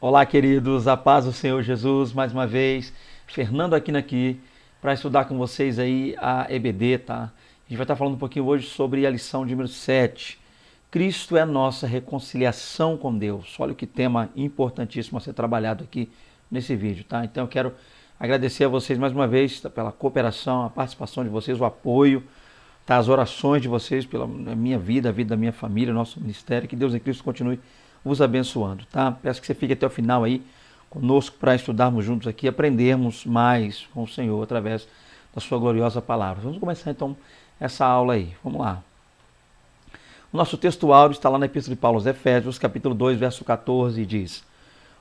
Olá, queridos, a paz do Senhor Jesus, mais uma vez, Fernando aqui, para estudar com vocês aí a EBD, tá? A gente vai estar falando um pouquinho hoje sobre a lição número 7. Cristo é a nossa reconciliação com Deus. Olha que tema importantíssimo a ser trabalhado aqui nesse vídeo, tá? Então eu quero agradecer a vocês mais uma vez pela cooperação, a participação de vocês, o apoio, tá? As orações de vocês pela minha vida, a vida da minha família, o nosso ministério. Que Deus em Cristo continue vos abençoando, tá? Peço que você fique até o final aí conosco para estudarmos juntos aqui, aprendermos mais com o Senhor através da sua gloriosa palavra. Vamos começar então essa aula aí. Vamos lá. O nosso texto áureo está lá na Epístola de Paulo aos Efésios, capítulo 2, verso 14, e diz: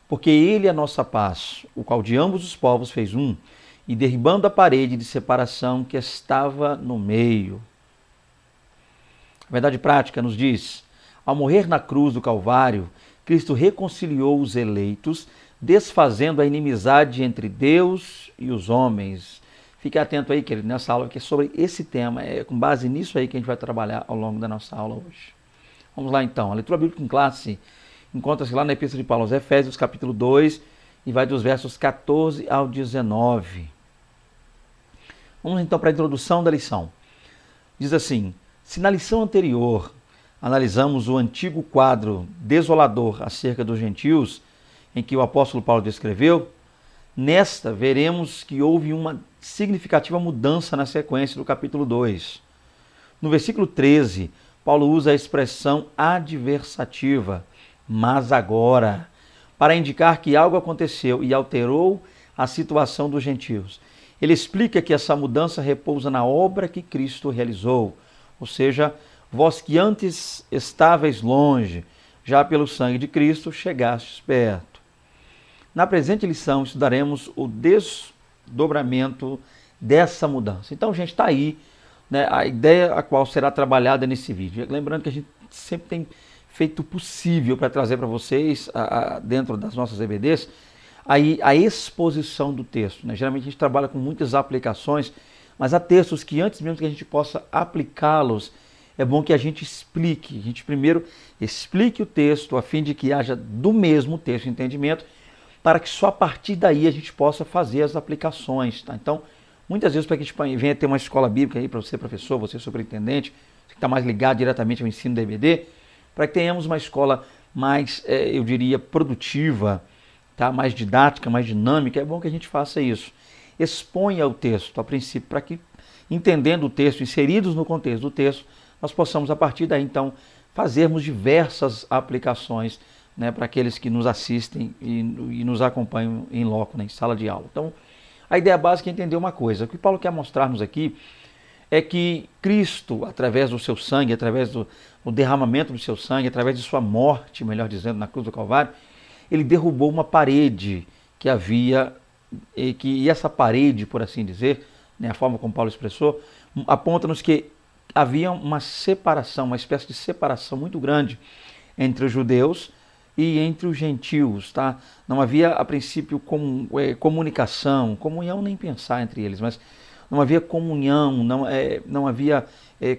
Porque ele é a nossa paz, o qual de ambos os povos fez um, e derribando a parede de separação que estava no meio. A verdade prática nos diz: ao morrer na cruz do Calvário, Cristo reconciliou os eleitos, desfazendo a inimizade entre Deus e os homens. Fique atento aí, querido, nessa aula que é sobre esse tema. É com base nisso aí que a gente vai trabalhar ao longo da nossa aula hoje. Vamos lá então. A leitura bíblica em classe encontra-se lá na Epístola de Paulo aos Efésios, capítulo 2, e vai dos versos 14 ao 19. Vamos então para a introdução da lição. Diz assim: se na lição anterior analisamos o antigo quadro desolador acerca dos gentios, em que o apóstolo Paulo descreveu, nesta veremos que houve uma significativa mudança na sequência do capítulo 2. No versículo 13, Paulo usa a expressão adversativa, mas agora, para indicar que algo aconteceu e alterou a situação dos gentios. Ele explica que essa mudança repousa na obra que Cristo realizou, ou seja, vós que antes estáveis longe, já pelo sangue de Cristo chegastes perto. Na presente lição estudaremos o desdobramento dessa mudança. Então, gente, está aí, né, a ideia a qual será trabalhada nesse vídeo. Lembrando que a gente sempre tem feito o possível para trazer para vocês, dentro das nossas EBDs, aí a exposição do texto, né? Geralmente a gente trabalha com muitas aplicações, mas há textos que antes mesmo que a gente possa aplicá-los, é bom que a gente primeiro explique o texto, a fim de que haja do mesmo texto entendimento, para que só a partir daí a gente possa fazer as aplicações. Tá? Então, muitas vezes para que a gente venha ter uma escola bíblica aí para você, professor, você superintendente, você que está mais ligado diretamente ao ensino da EBD, para que tenhamos uma escola mais, eu diria, produtiva, tá? Mais didática, mais dinâmica, é bom que a gente faça isso. Exponha o texto, a princípio, para que, entendendo o texto, inseridos no contexto do texto, nós possamos, a partir daí, então, fazermos diversas aplicações, né, para aqueles que nos assistem e nos acompanham em loco, né, em sala de aula. Então, a ideia básica é entender uma coisa. O que Paulo quer mostrar-nos aqui é que Cristo, através do seu sangue, através do derramamento do seu sangue, através de sua morte, melhor dizendo, na cruz do Calvário, ele derrubou uma parede que havia, e essa parede, por assim dizer, né, a forma como Paulo expressou, aponta-nos que havia uma separação, uma espécie de separação muito grande entre os judeus e entre os gentios, tá? Não havia, a princípio, comunicação, comunhão nem pensar entre eles, mas não havia comunhão, não havia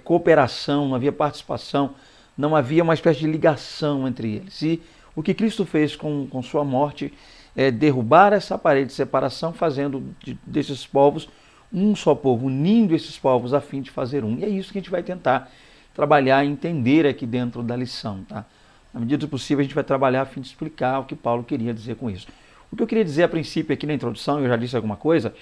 cooperação, não havia participação, não havia uma espécie de ligação entre eles. E o que Cristo fez com sua morte é derrubar essa parede de separação, fazendo desses povos um só povo, unindo esses povos a fim de fazer um. E é isso que a gente vai tentar trabalhar e entender aqui dentro da lição, tá? Na medida do possível, a gente vai trabalhar a fim de explicar o que Paulo queria dizer com isso. O que eu queria dizer a princípio aqui na introdução, eu já disse alguma coisa,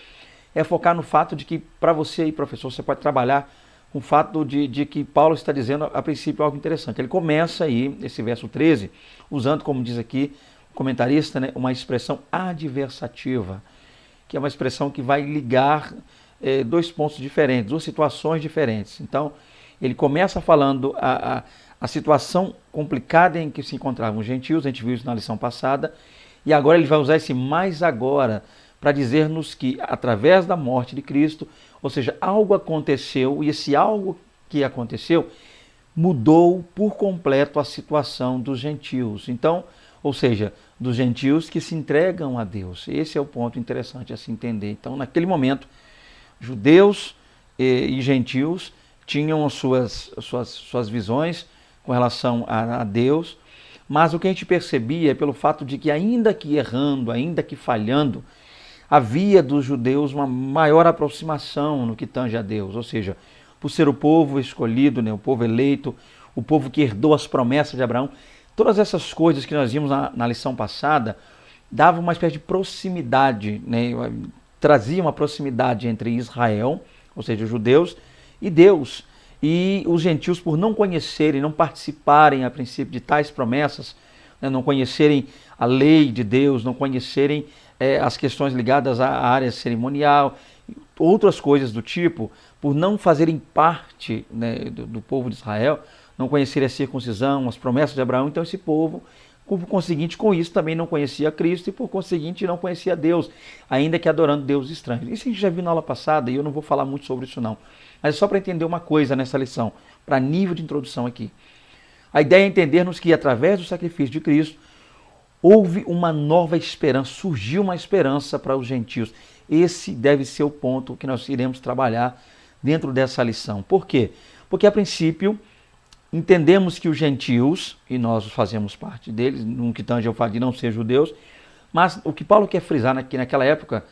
é focar no fato de que, para você aí, professor, você pode trabalhar com o fato de que Paulo está dizendo a princípio algo interessante. Ele começa aí, esse verso 13, usando, como diz aqui o comentarista, né, uma expressão adversativa, que é uma expressão que vai ligar dois pontos diferentes, duas situações diferentes. Então, ele começa falando a situação complicada em que se encontravam os gentios, a gente viu isso na lição passada, e agora ele vai usar esse mais agora para dizer-nos que, através da morte de Cristo, ou seja, algo aconteceu, e esse algo que aconteceu mudou por completo a situação dos gentios. Então, ou seja, dos gentios que se entregam a Deus. Esse é o ponto interessante a se entender. Então, naquele momento, judeus e gentios tinham suas visões com relação a Deus, Mas o que a gente percebia é pelo fato de que, ainda que errando, ainda que falhando, havia dos judeus uma maior aproximação no que tange a Deus, ou seja, por ser o povo escolhido, né, o povo eleito, o povo que herdou as promessas de Abraão, todas essas coisas que nós vimos na lição passada, davam uma espécie de proximidade, né, trazia uma proximidade entre Israel, ou seja, os judeus, e Deus. E os gentios, por não conhecerem, não participarem a princípio de tais promessas, né, não conhecerem a lei de Deus, não conhecerem as questões ligadas à área cerimonial, outras coisas do tipo, por não fazerem parte, né, do povo de Israel, não conhecerem a circuncisão, as promessas de Abraão, então esse povo, por conseguinte, com isso também não conhecia Cristo e por conseguinte não conhecia Deus, ainda que adorando deuses estranhos. Isso a gente já viu na aula passada e eu não vou falar muito sobre isso não. Mas é só para entender uma coisa nessa lição, para nível de introdução aqui. A ideia é entendermos que através do sacrifício de Cristo, houve uma nova esperança, surgiu uma esperança para os gentios. Esse deve ser o ponto que nós iremos trabalhar dentro dessa lição. Por quê? Porque a princípio entendemos que os gentios, e nós fazemos parte deles, no que tange ao fato de não ser judeus, mas o que Paulo quer frisar aqui naquela época,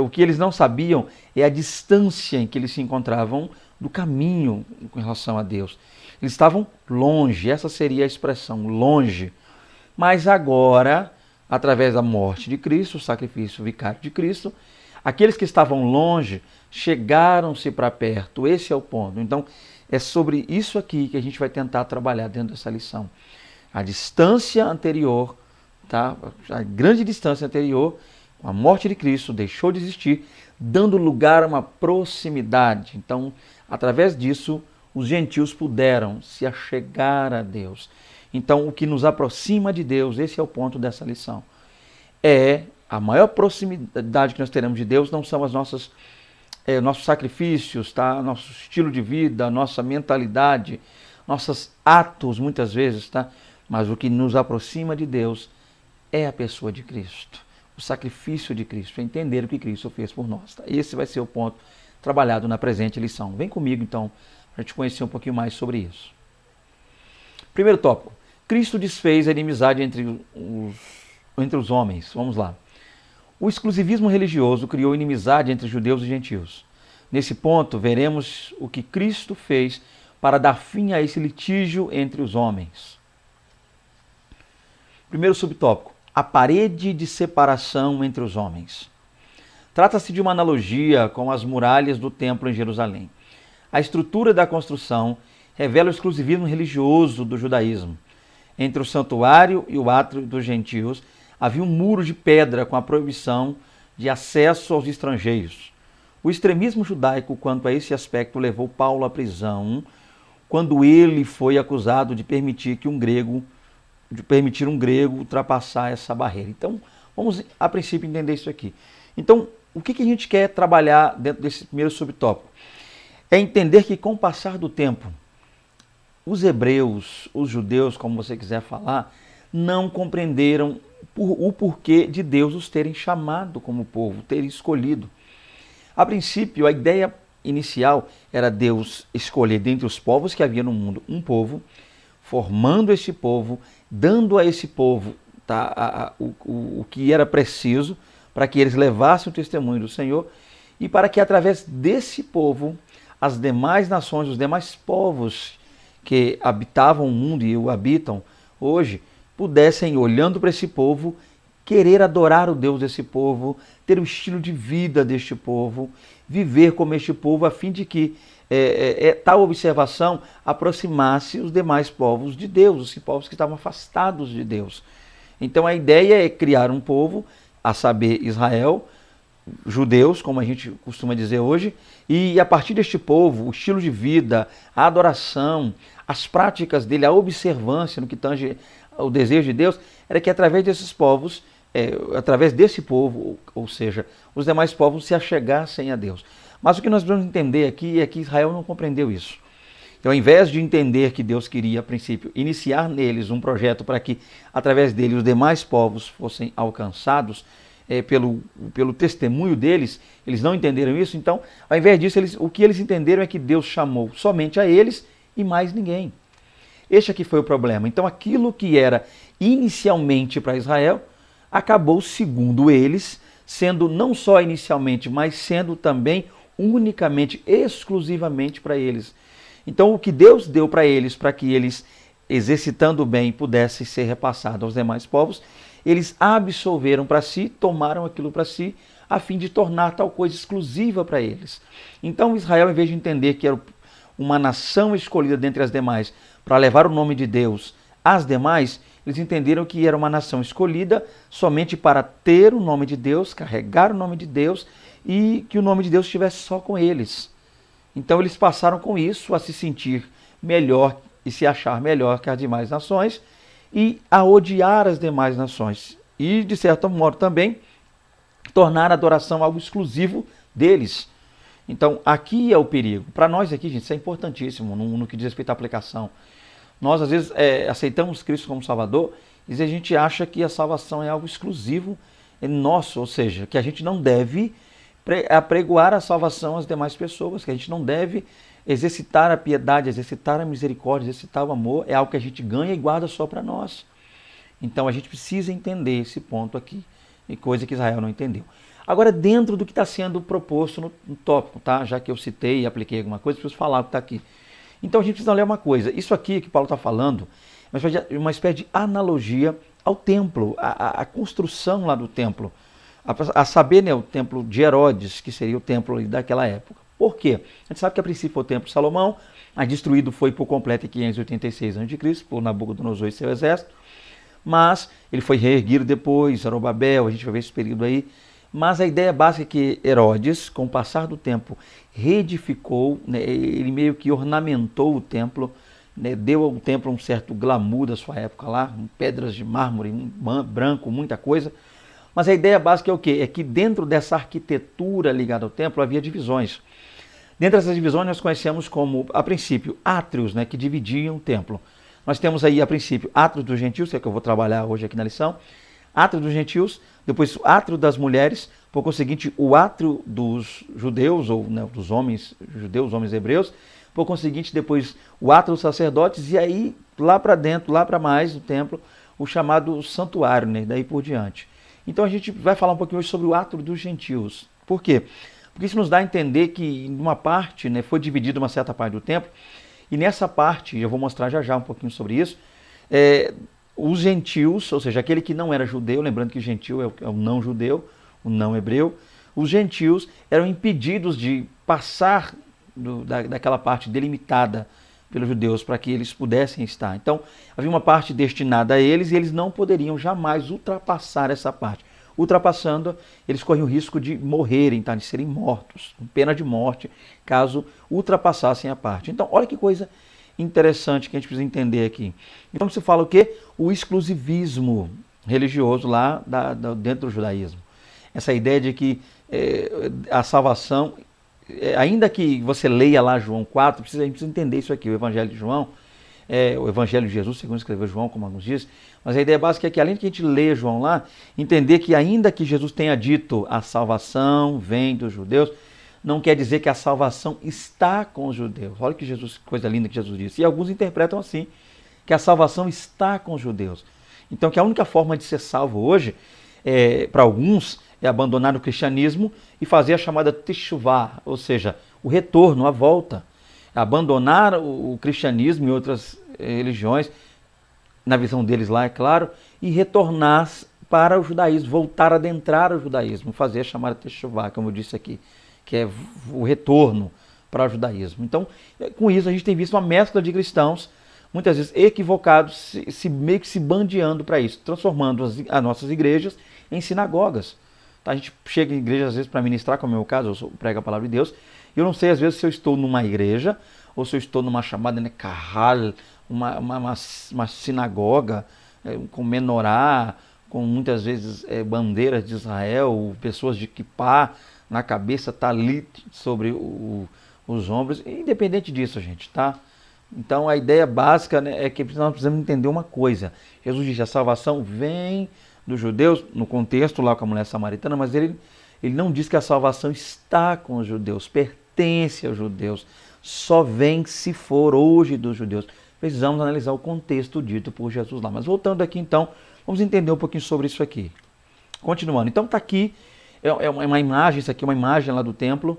o que eles não sabiam é a distância em que eles se encontravam do caminho com relação a Deus. Eles estavam longe, essa seria a expressão, longe. Mas agora, através da morte de Cristo, o sacrifício vicário de Cristo, aqueles que estavam longe chegaram-se para perto. Esse é o ponto. Então, é sobre isso aqui que a gente vai tentar trabalhar dentro dessa lição. A distância anterior, tá? A grande distância anterior, com a morte de Cristo, deixou de existir, dando lugar a uma proximidade. Então, através disso, os gentios puderam se achegar a Deus. Então, o que nos aproxima de Deus, esse é o ponto dessa lição. A maior proximidade que nós teremos de Deus não são as nossos sacrifícios, tá? Nosso estilo de vida, nossa mentalidade, nossos atos, muitas vezes, tá? Mas o que nos aproxima de Deus é a pessoa de Cristo, o sacrifício de Cristo, entender o que Cristo fez por nós. Tá? Esse vai ser o ponto trabalhado na presente lição. Vem comigo, então, para a gente conhecer um pouquinho mais sobre isso. Primeiro tópico. Cristo desfez a inimizade entre os homens. Vamos lá. O exclusivismo religioso criou inimizade entre judeus e gentios. Nesse ponto, veremos o que Cristo fez para dar fim a esse litígio entre os homens. Primeiro subtópico. A parede de separação entre os homens. Trata-se de uma analogia com as muralhas do templo em Jerusalém. A estrutura da construção revela o exclusivismo religioso do judaísmo. Entre o santuário e o átrio dos gentios havia um muro de pedra com a proibição de acesso aos estrangeiros. O extremismo judaico quanto a esse aspecto levou Paulo à prisão quando ele foi acusado de permitir um grego ultrapassar essa barreira. Então, vamos a princípio entender isso aqui. Então, o que a gente quer trabalhar dentro desse primeiro subtópico? É entender que com o passar do tempo, os hebreus, os judeus, como você quiser falar, não compreenderam o porquê de Deus os terem chamado como povo, terem escolhido. A princípio, a ideia inicial era Deus escolher dentre os povos que havia no mundo um povo, formando esse povo, dando a esse povo o que era preciso para que eles levassem o testemunho do Senhor e para que através desse povo as demais nações, os demais povos que habitavam o mundo e o habitam hoje, pudessem, olhando para esse povo, querer adorar o Deus desse povo, ter o estilo de vida deste povo, viver como este povo, a fim de que tal observação aproximasse os demais povos de Deus, os povos que estavam afastados de Deus. Então a ideia é criar um povo, a saber, Israel, judeus, como a gente costuma dizer hoje, e a partir deste povo, o estilo de vida, a adoração, as práticas dele, a observância no que tange o desejo de Deus, era que através desses povos, através desse povo, ou seja, os demais povos se achegassem a Deus. Mas o que nós devemos entender aqui é que Israel não compreendeu isso. Então, ao invés de entender que Deus queria, a princípio, iniciar neles um projeto para que, através dele, os demais povos fossem alcançados, pelo testemunho deles, eles não entenderam isso. Então, ao invés disso, o que eles entenderam é que Deus chamou somente a eles e mais ninguém. Este aqui foi o problema. Então, aquilo que era inicialmente para Israel, acabou, segundo eles, sendo não só inicialmente, mas sendo também unicamente, exclusivamente para eles. Então, o que Deus deu para que eles, exercitando bem, pudessem ser repassados aos demais povos, eles absolveram para si, tomaram aquilo para si, a fim de tornar tal coisa exclusiva para eles. Então, Israel, em vez de entender que era uma nação escolhida dentre as demais para levar o nome de Deus às demais, eles entenderam que era uma nação escolhida somente para ter o nome de Deus, carregar o nome de Deus e que o nome de Deus estivesse só com eles. Então eles passaram com isso a se sentir melhor e se achar melhor que as demais nações e a odiar as demais nações. E, de certo modo, também tornar a adoração algo exclusivo deles. Então, aqui é o perigo. Para nós aqui, gente, isso é importantíssimo no que diz respeito à aplicação. Nós, às vezes, aceitamos Cristo como Salvador e a gente acha que a salvação é algo exclusivo nosso, ou seja, que a gente não deve apregoar a salvação às demais pessoas, que a gente não deve exercitar a piedade, exercitar a misericórdia, exercitar o amor, é algo que a gente ganha e guarda só para nós. Então, a gente precisa entender esse ponto aqui, e coisa que Israel não entendeu. Agora, dentro do que está sendo proposto no tópico, tá? Já que eu citei e apliquei alguma coisa, preciso falar o que está aqui. Então a gente precisa ler uma coisa. Isso aqui que Paulo está falando é uma espécie de analogia ao templo, a construção lá do templo. A saber, né, o templo de Herodes, que seria o templo daquela época. Por quê? A gente sabe que a princípio foi o templo de Salomão, mas destruído foi por completo em 586 a.C., por Nabucodonosor e seu exército. Mas ele foi reerguido depois, Zorobabel, a gente vai ver esse período aí. Mas a ideia básica é que Herodes, com o passar do tempo, reedificou, né, ele meio que ornamentou o templo, né, deu ao templo um certo glamour da sua época lá, pedras de mármore branco, muita coisa. Mas a ideia básica é o quê? É que dentro dessa arquitetura ligada ao templo havia divisões. Dentro dessas divisões nós conhecemos como, a princípio, átrios, né, que dividiam o templo. Nós temos aí, a princípio, átrios dos gentios, que é o que eu vou trabalhar hoje aqui na lição, átrio dos gentios, depois o átrio das mulheres, por conseguinte o átrio dos judeus, ou né, dos homens judeus, homens hebreus, por conseguinte depois o átrio dos sacerdotes, e aí lá para dentro, lá para mais do templo, o chamado santuário, né, daí por diante. Então a gente vai falar um pouquinho hoje sobre o átrio dos gentios. Por quê? Porque isso nos dá a entender que em uma parte, né, foi dividida uma certa parte do templo, e nessa parte, eu vou mostrar já um pouquinho sobre isso, os gentios, ou seja, aquele que não era judeu, lembrando que gentio é o não judeu, o não hebreu, os gentios eram impedidos de passar daquela parte delimitada pelos judeus para que eles pudessem estar. Então, havia uma parte destinada a eles e eles não poderiam jamais ultrapassar essa parte. Ultrapassando, eles corriam o risco de morrerem, tá? De serem mortos, com pena de morte, caso ultrapassassem a parte. Então, olha que coisa interessante que a gente precisa entender aqui. Então se fala o quê? O exclusivismo religioso lá dentro do judaísmo. Essa ideia de que a salvação, ainda que você leia lá João 4, a gente precisa entender isso aqui, o Evangelho de João, o Evangelho de Jesus, segundo escreveu João, como alguns dizem, mas a ideia básica é que além de que a gente lê João lá, entender que ainda que Jesus tenha dito a salvação vem dos judeus, não quer dizer que a salvação está com os judeus. Olha que coisa linda que Jesus disse. E alguns interpretam assim, que a salvação está com os judeus. Então, que a única forma de ser salvo hoje, para alguns, é abandonar o cristianismo e fazer a chamada teshuvah, ou seja, o retorno, a volta. Abandonar o cristianismo e outras religiões, na visão deles lá, é claro, e retornar para o judaísmo, voltar a adentrar o judaísmo, fazer a chamada teshuvah, como eu disse aqui, que é o retorno para o judaísmo. Então, com isso, a gente tem visto uma mescla de cristãos, muitas vezes equivocados, meio que se bandeando para isso, transformando as nossas igrejas em sinagogas. Tá? A gente chega em igreja, às vezes, para ministrar, como é o meu caso, eu prego a palavra de Deus, e eu não sei, às vezes, se eu estou numa igreja, ou se eu estou numa chamada, né, kahal, uma sinagoga, com menorá, com muitas vezes bandeiras de Israel, pessoas de kippá, na cabeça, talit sobre os ombros, independente disso, gente, tá? Então a ideia básica, né, é que nós precisamos entender uma coisa. Jesus diz, a salvação vem dos judeus, no contexto lá com a mulher samaritana, mas ele não diz que a salvação está com os judeus, pertence aos judeus, só vem se for hoje dos judeus. precisamos analisar o contexto dito por Jesus lá. Mas voltando aqui então, vamos entender um pouquinho sobre isso aqui. Continuando, então está aqui, é uma imagem, isso aqui é uma imagem lá do templo,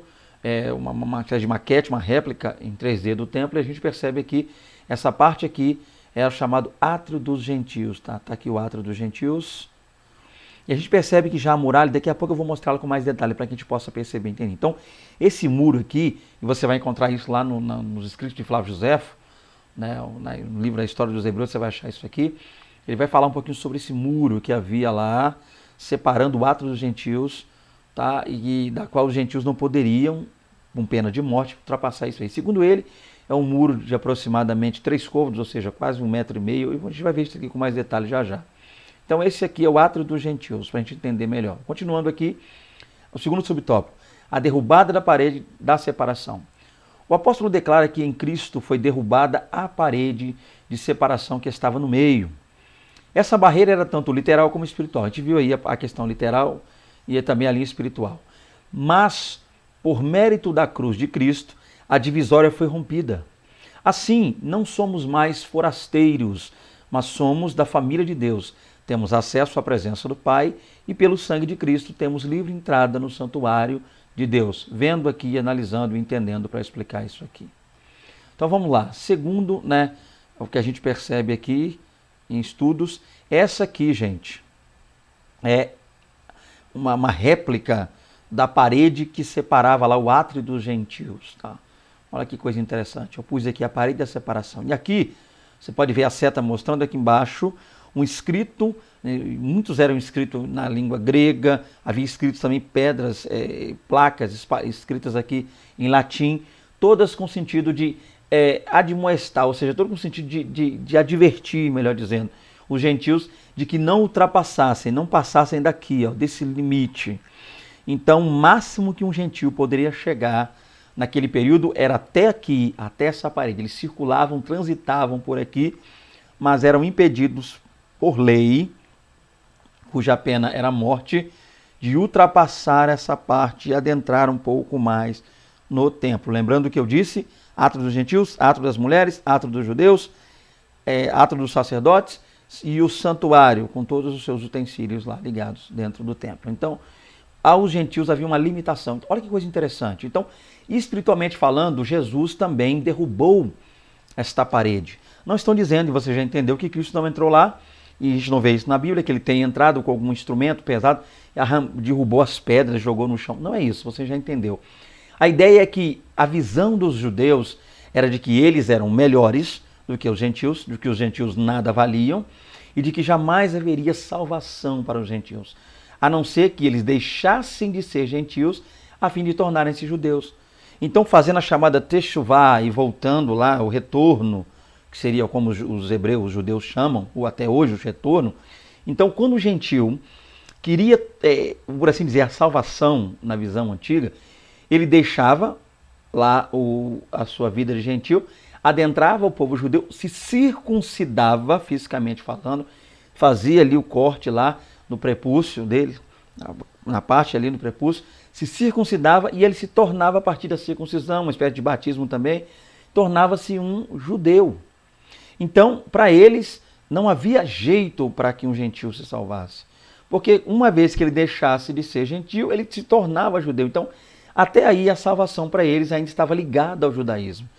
uma espécie de maquete, uma réplica em 3D do templo, e a gente percebe aqui, essa parte aqui é o chamado Átrio dos Gentios, tá? Tá aqui o Átrio dos Gentios. E a gente percebe que já a muralha, daqui a pouco eu vou mostrá-la com mais detalhe para que a gente possa perceber, entender. Então, esse muro aqui, e você vai encontrar isso lá nos escritos de Flávio Josefo, né, no livro da História dos Hebreus, você vai achar isso aqui. Ele vai falar um pouquinho sobre esse muro que havia lá, separando o Átrio dos Gentios, tá? E da qual os gentios não poderiam, com pena de morte, ultrapassar isso aí. Segundo ele, é um muro de aproximadamente 3 côvados, ou seja, quase 1,5 m, e a gente vai ver isso aqui com mais detalhe já já. Então esse aqui é o Átrio dos Gentios, para a gente entender melhor. Continuando aqui, o segundo subtópico, a derrubada da parede da separação. O apóstolo declara que em Cristo foi derrubada a parede de separação que estava no meio. Essa barreira era tanto literal como espiritual. A gente viu aí a questão literal e também a linha espiritual. Mas, por mérito da cruz de Cristo, a divisória foi rompida. Assim, não somos mais forasteiros, mas somos da família de Deus. Temos acesso à presença do Pai e pelo sangue de Cristo temos livre entrada no santuário de Deus. Vendo aqui, analisando e entendendo para explicar isso aqui. Então vamos lá. Segundo, o que a gente percebe aqui em estudos, essa aqui, gente, é uma réplica da parede que separava lá o Átrio dos Gentios, tá? Olha que coisa interessante. Eu pus aqui a parede da separação. E aqui, você pode ver a seta mostrando aqui embaixo um escrito, muitos eram escritos na língua grega, havia escritos também pedras, placas escritas aqui em latim, todas com sentido de admoestar, ou seja, todo com sentido de advertir, melhor dizendo, os gentios de que não ultrapassassem, não passassem daqui, desse limite. Então, o máximo que um gentio poderia chegar naquele período era até aqui, até essa parede. Eles circulavam, transitavam por aqui, mas eram impedidos por lei, cuja pena era a morte, de ultrapassar essa parte e adentrar um pouco mais no templo. Lembrando que eu disse, Átrio dos Gentios, Átrio das mulheres, Átrio dos judeus, Átrio dos sacerdotes e o santuário, com todos os seus utensílios lá ligados dentro do templo. Então, aos gentios havia uma limitação. Olha que coisa interessante. Então, espiritualmente falando, Jesus também derrubou esta parede. Não estão dizendo, e você já entendeu, que Cristo não entrou lá, e a gente não vê isso na Bíblia, que ele tenha entrado com algum instrumento pesado, derrubou as pedras, jogou no chão. Não é isso, você já entendeu. A ideia é que a visão dos judeus era de que eles eram melhores do que os gentios nada valiam, e de que jamais haveria salvação para os gentios, a não ser que eles deixassem de ser gentios a fim de tornarem-se judeus. Então, fazendo a chamada techuvá e voltando lá, o retorno, que seria como os hebreus, os judeus chamam, ou até hoje o retorno. Então, quando o gentio queria, por assim dizer, a salvação na visão antiga, ele deixava lá a sua vida de gentio, adentrava o povo judeu, se circuncidava, fisicamente falando, fazia ali o corte lá no prepúcio dele, na parte ali no prepúcio, se circuncidava e ele se tornava, a partir da circuncisão, uma espécie de batismo também, tornava-se um judeu. Então, para eles, não havia jeito para que um gentio se salvasse. Porque uma vez que ele deixasse de ser gentio, ele se tornava judeu. Então, até aí a salvação para eles ainda estava ligada ao judaísmo.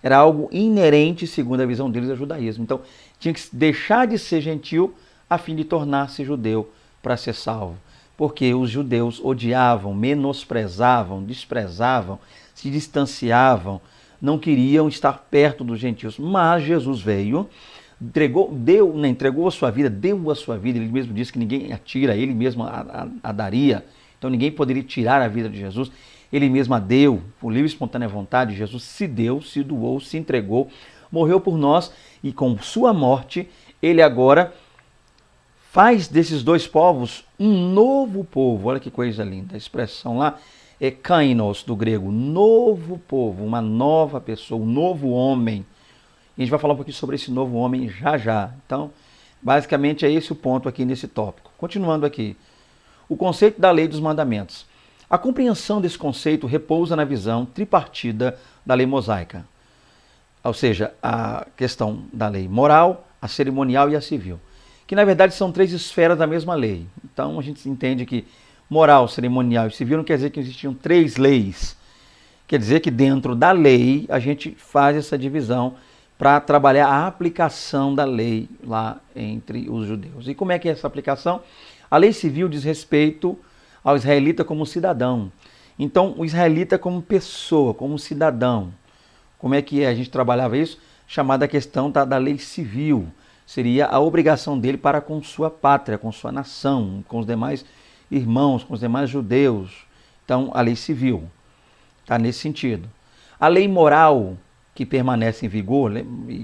Era algo inerente, segundo a visão deles, ao judaísmo. Então, tinha que deixar de ser gentio a fim de tornar-se judeu para ser salvo. Porque os judeus odiavam, menosprezavam, desprezavam, se distanciavam, não queriam estar perto dos gentios. Mas Jesus veio, entregou a sua vida, deu a sua vida. Ele mesmo disse que ninguém a tira, ele mesmo a daria. Então ninguém poderia tirar a vida de Jesus. Ele mesmo a deu, por livre e espontânea vontade. Jesus se deu, se doou, se entregou, morreu por nós e com sua morte, ele agora faz desses dois povos um novo povo. Olha que coisa linda. A expressão lá é kainos, do grego, novo povo, uma nova pessoa, um novo homem. E a gente vai falar um pouquinho sobre esse novo homem já já. Então, basicamente é esse o ponto aqui nesse tópico. Continuando aqui. O conceito da lei dos mandamentos. A compreensão desse conceito repousa na visão tripartida da lei mosaica. ou seja, a questão da lei moral, a cerimonial e a civil, que na verdade são três esferas da mesma lei. Então a gente entende que moral, cerimonial e civil não quer dizer que existiam três leis. Quer dizer que dentro da lei a gente faz essa divisão para trabalhar a aplicação da lei lá entre os judeus. E como é que é essa aplicação? A lei civil diz respeito ao israelita como cidadão. Então, o israelita como pessoa, como cidadão. Como é que a gente trabalhava isso? Chamada questão da lei civil. Seria a obrigação dele para com sua pátria, com sua nação, com os demais irmãos, com os demais judeus. Então, a lei civil está nesse sentido. A lei moral, que permanece em vigor,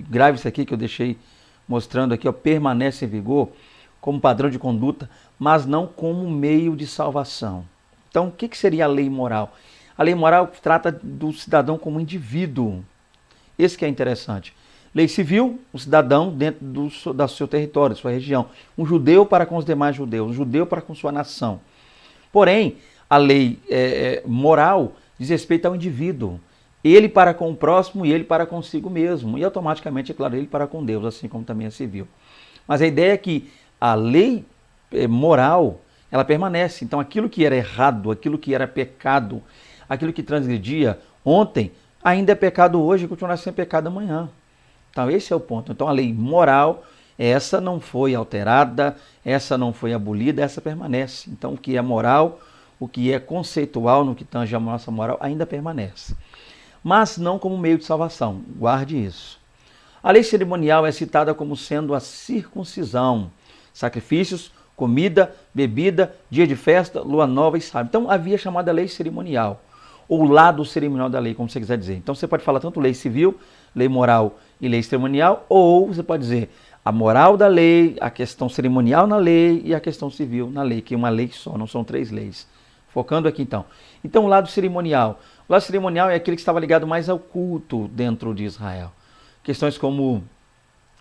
grave isso aqui que eu deixei mostrando aqui, ó, permanece em vigor como padrão de conduta, mas não como meio de salvação. Então, o que seria a lei moral? A lei moral trata do cidadão como indivíduo. Esse que é interessante. Lei civil, o cidadão dentro do seu território, sua região. Um judeu para com os demais judeus, um judeu para com sua nação. Porém, a lei moral diz respeito ao indivíduo. Ele para com o próximo e ele para consigo mesmo. E automaticamente, é claro, ele para com Deus, assim como também a civil. Mas a ideia é que a lei moral, ela permanece. Então aquilo que era errado, aquilo que era pecado, aquilo que transgredia ontem, ainda é pecado hoje e continuará sendo pecado amanhã. Então esse é o ponto. Então a lei moral, essa não foi alterada, essa não foi abolida, essa permanece. Então o que é moral, o que é conceitual no que tange a nossa moral, ainda permanece. Mas não como meio de salvação. Guarde isso. A lei cerimonial é citada como sendo a circuncisão, sacrifícios, comida, bebida, dia de festa, lua nova e sábado. Então havia chamada lei cerimonial, ou lado cerimonial da lei, como você quiser dizer. Então você pode falar tanto lei civil, lei moral e lei cerimonial, ou você pode dizer a moral da lei, a questão cerimonial na lei e a questão civil na lei, que é uma lei só, não são três leis. Focando aqui então. Então o lado cerimonial. O lado cerimonial é aquele que estava ligado mais ao culto dentro de Israel. Questões como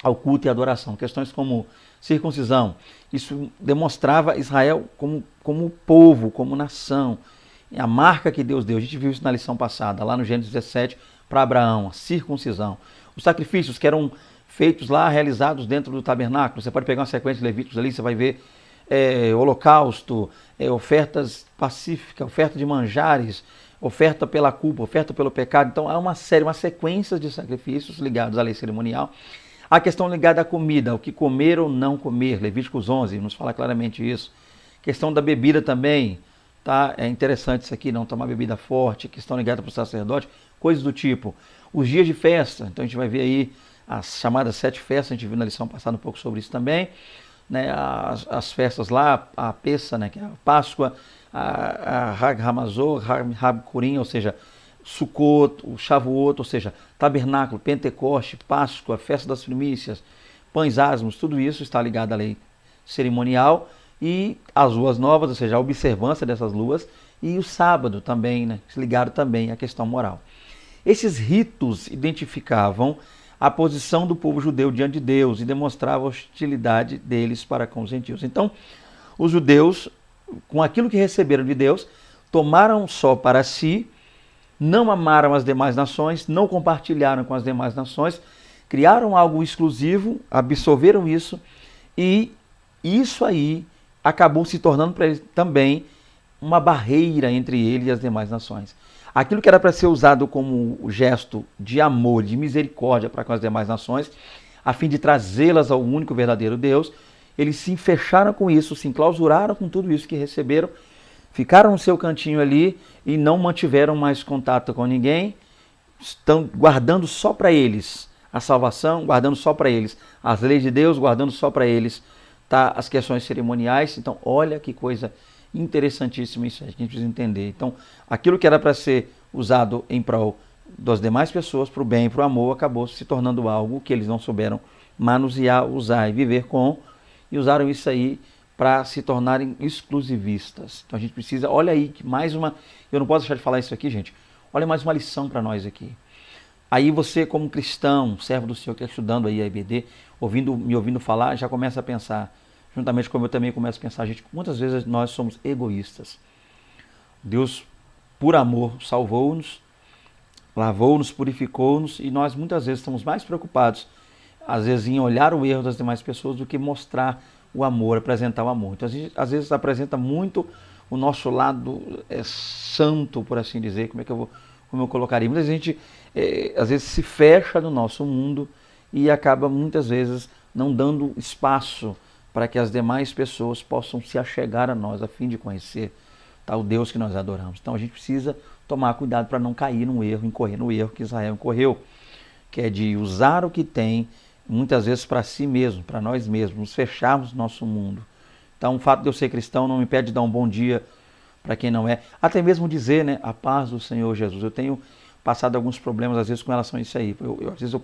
ao culto e adoração, questões como circuncisão. Isso demonstrava Israel como povo, como nação. A marca que Deus deu. A gente viu isso na lição passada, lá no Gênesis 17, para Abraão, a circuncisão. Os sacrifícios que eram feitos lá, realizados dentro do tabernáculo. Você pode pegar uma sequência de Levíticos ali, você vai ver holocausto, ofertas pacíficas, oferta de manjares, oferta pela culpa, oferta pelo pecado. Então há uma sequência de sacrifícios ligados à lei cerimonial. A questão ligada à comida, o que comer ou não comer, Levíticos 11 nos fala claramente isso. Questão da bebida também, tá? É interessante isso aqui, não tomar bebida forte, questão ligada para o sacerdote, coisas do tipo. Os dias de festa, então a gente vai ver aí as chamadas 7 festas, a gente viu na lição passada um pouco sobre isso também. Né, as festas lá, a Pessa, né, que é a Páscoa, a Hag Hamazor, Hag Kurim, ou seja, Sukkot, o Shavuot, ou seja, Tabernáculo, Pentecoste, Páscoa, Festa das Primícias, Pães Asmos, tudo isso está ligado à lei cerimonial e as luas novas, ou seja, a observância dessas luas e o sábado também, né, ligado também à questão moral. Esses ritos identificavam a posição do povo judeu diante de Deus e demonstrava a hostilidade deles para com os gentios. Então, os judeus, com aquilo que receberam de Deus, tomaram só para si, não amaram as demais nações, não compartilharam com as demais nações, criaram algo exclusivo, absorveram isso, e isso aí acabou se tornando para eles também uma barreira entre ele e as demais nações. Aquilo que era para ser usado como gesto de amor, de misericórdia para com as demais nações, a fim de trazê-las ao único verdadeiro Deus, eles se fecharam com isso, se enclausuraram com tudo isso que receberam, ficaram no seu cantinho ali e não mantiveram mais contato com ninguém, estão guardando só para eles a salvação, guardando só para eles as leis de Deus, guardando só para eles as questões cerimoniais. Então, olha que coisa interessantíssimo isso, a gente precisa entender. Então, aquilo que era para ser usado em prol das demais pessoas, para o bem e para o amor, acabou se tornando algo que eles não souberam manusear, usar e viver com, e usaram isso aí para se tornarem exclusivistas. Então a gente precisa, olha aí, mais uma, eu não posso deixar de falar isso aqui, gente, olha mais uma lição para nós aqui. Aí você, como cristão, servo do Senhor que está estudando aí a EBD, me ouvindo falar, já começa a pensar, juntamente como eu também começo a pensar, gente, quantas vezes nós somos egoístas. Deus, por amor, salvou-nos, lavou-nos, purificou-nos, e nós muitas vezes estamos mais preocupados, às vezes, em olhar o erro das demais pessoas do que mostrar o amor, apresentar o amor. Então, a gente, às vezes, apresenta muito o nosso lado santo, por assim dizer, como eu colocaria. Muita gente, às vezes, se fecha no nosso mundo e acaba, muitas vezes, não dando espaço para que as demais pessoas possam se achegar a nós, a fim de conhecer o Deus que nós adoramos. Então, a gente precisa tomar cuidado para não cair num erro, incorrer no erro que Israel incorreu, que é de usar o que tem, muitas vezes para si mesmo, para nós mesmos, nos fecharmos no nosso mundo. Então, o fato de eu ser cristão não me impede de dar um bom dia para quem não é. Até mesmo dizer, né, a paz do Senhor Jesus. Eu tenho passado alguns problemas, às vezes, com relação a isso aí. Às vezes eu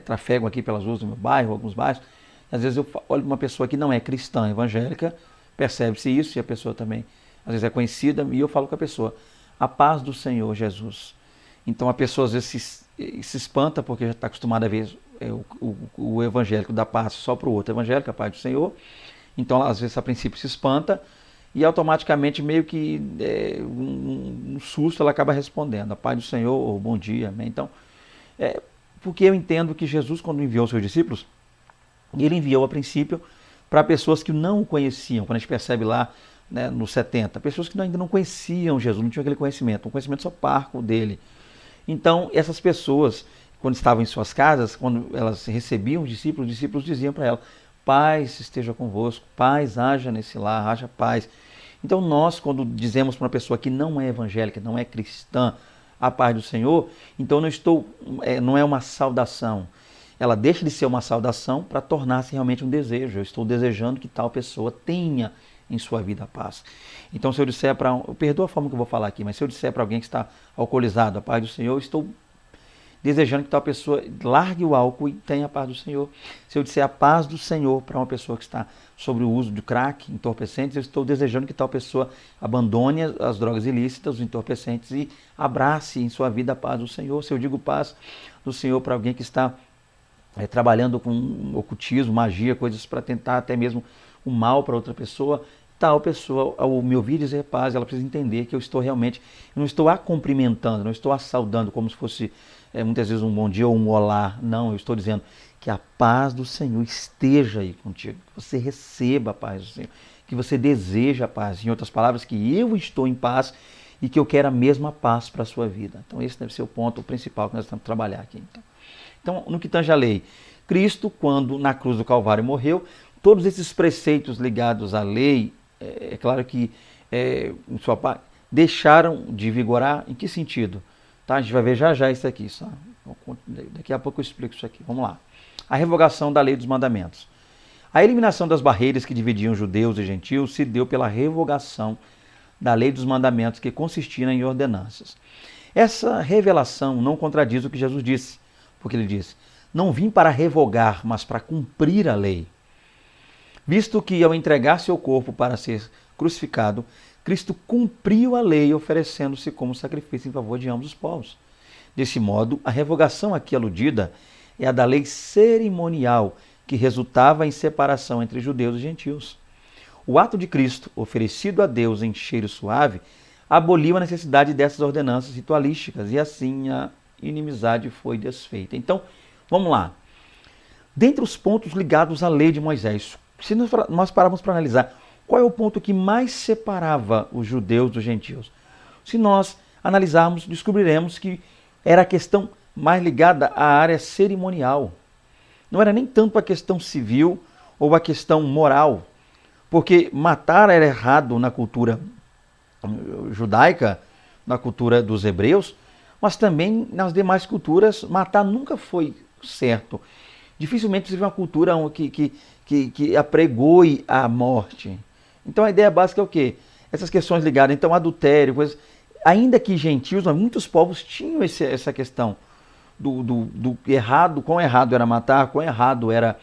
trafego aqui pelas ruas do meu bairro, alguns bairros, e às vezes eu olho uma pessoa que não é cristã, evangélica, percebe-se isso, e a pessoa também, às vezes, é conhecida, e eu falo com a pessoa, a paz do Senhor Jesus. Então, a pessoa, às vezes, se espanta, porque já está acostumada a ver o evangélico dar paz só para o outro evangélico, a paz do Senhor. Então, às vezes, a princípio se espanta e automaticamente, meio que um susto, ela acaba respondendo, a paz do Senhor, ou bom dia, amém. Então, porque eu entendo que Jesus, quando enviou os seus discípulos, ele enviou a princípio para pessoas que não o conheciam, quando a gente percebe lá, né, nos 70, pessoas que ainda não conheciam Jesus, não tinham aquele conhecimento, um conhecimento só parco dele. Então, essas pessoas, quando estavam em suas casas, quando elas recebiam os discípulos diziam para ela, paz esteja convosco, paz haja nesse lar, haja paz. Então nós, quando dizemos para uma pessoa que não é evangélica, não é cristã, a paz do Senhor, então não é uma saudação. Ela deixa de ser uma saudação para tornar-se realmente um desejo. Eu estou desejando que tal pessoa tenha em sua vida a paz. Então, se eu disser perdoa a forma que eu vou falar aqui, mas se eu disser para alguém que está alcoolizado, a paz do Senhor, eu estou desejando que tal pessoa largue o álcool e tenha a paz do Senhor. Se eu disser a paz do Senhor para uma pessoa que está sobre o uso de crack, entorpecentes, eu estou desejando que tal pessoa abandone as drogas ilícitas, os entorpecentes e abrace em sua vida a paz do Senhor. Se eu digo paz do Senhor para alguém que está trabalhando com ocultismo, magia, coisas para tentar até mesmo o mal para outra pessoa, tal pessoa, ao me ouvir dizer paz, ela precisa entender que eu não estou a cumprimentando, não estou a saudando como se fosse muitas vezes um bom dia ou um olá. Não, eu estou dizendo que a paz do Senhor esteja aí contigo, que você receba a paz do Senhor, que você deseja a paz. Em outras palavras, que eu estou em paz e que eu quero a mesma paz para a sua vida. Então esse deve ser o ponto principal que nós temos que trabalhar aqui. Então, no que tange à lei, Cristo, quando na cruz do Calvário morreu, todos esses preceitos ligados à lei, é claro que em sua parte, deixaram de vigorar. Em que sentido? Tá? A gente vai ver já isso aqui. Só. Daqui a pouco eu explico isso aqui. Vamos lá. A revogação da lei dos mandamentos. A eliminação das barreiras que dividiam judeus e gentios se deu pela revogação da lei dos mandamentos, que consistia em ordenanças. Essa revelação não contradiz o que Jesus disse, porque ele disse, não vim para revogar, mas para cumprir a lei. Visto que ao entregar seu corpo para ser crucificado, Cristo cumpriu a lei, oferecendo-se como sacrifício em favor de ambos os povos. Desse modo, a revogação aqui aludida é a da lei cerimonial, que resultava em separação entre judeus e gentios. O ato de Cristo, oferecido a Deus em cheiro suave, aboliu a necessidade dessas ordenanças ritualísticas e assim a inimizade foi desfeita. Então, vamos lá. Dentre os pontos ligados à lei de Moisés, se nós pararmos para analisar, qual é o ponto que mais separava os judeus dos gentios? Se nós analisarmos, descobriremos que era a questão mais ligada à área cerimonial. Não era nem tanto a questão civil ou a questão moral, porque matar era errado na cultura judaica, na cultura dos hebreus, mas também nas demais culturas matar nunca foi certo. Dificilmente você vê uma cultura que apregoe a morte. Então a ideia básica é o quê? Essas questões ligadas, então adultério, coisas, ainda que gentios, mas muitos povos tinham essa questão do errado, quão errado era matar, quão errado era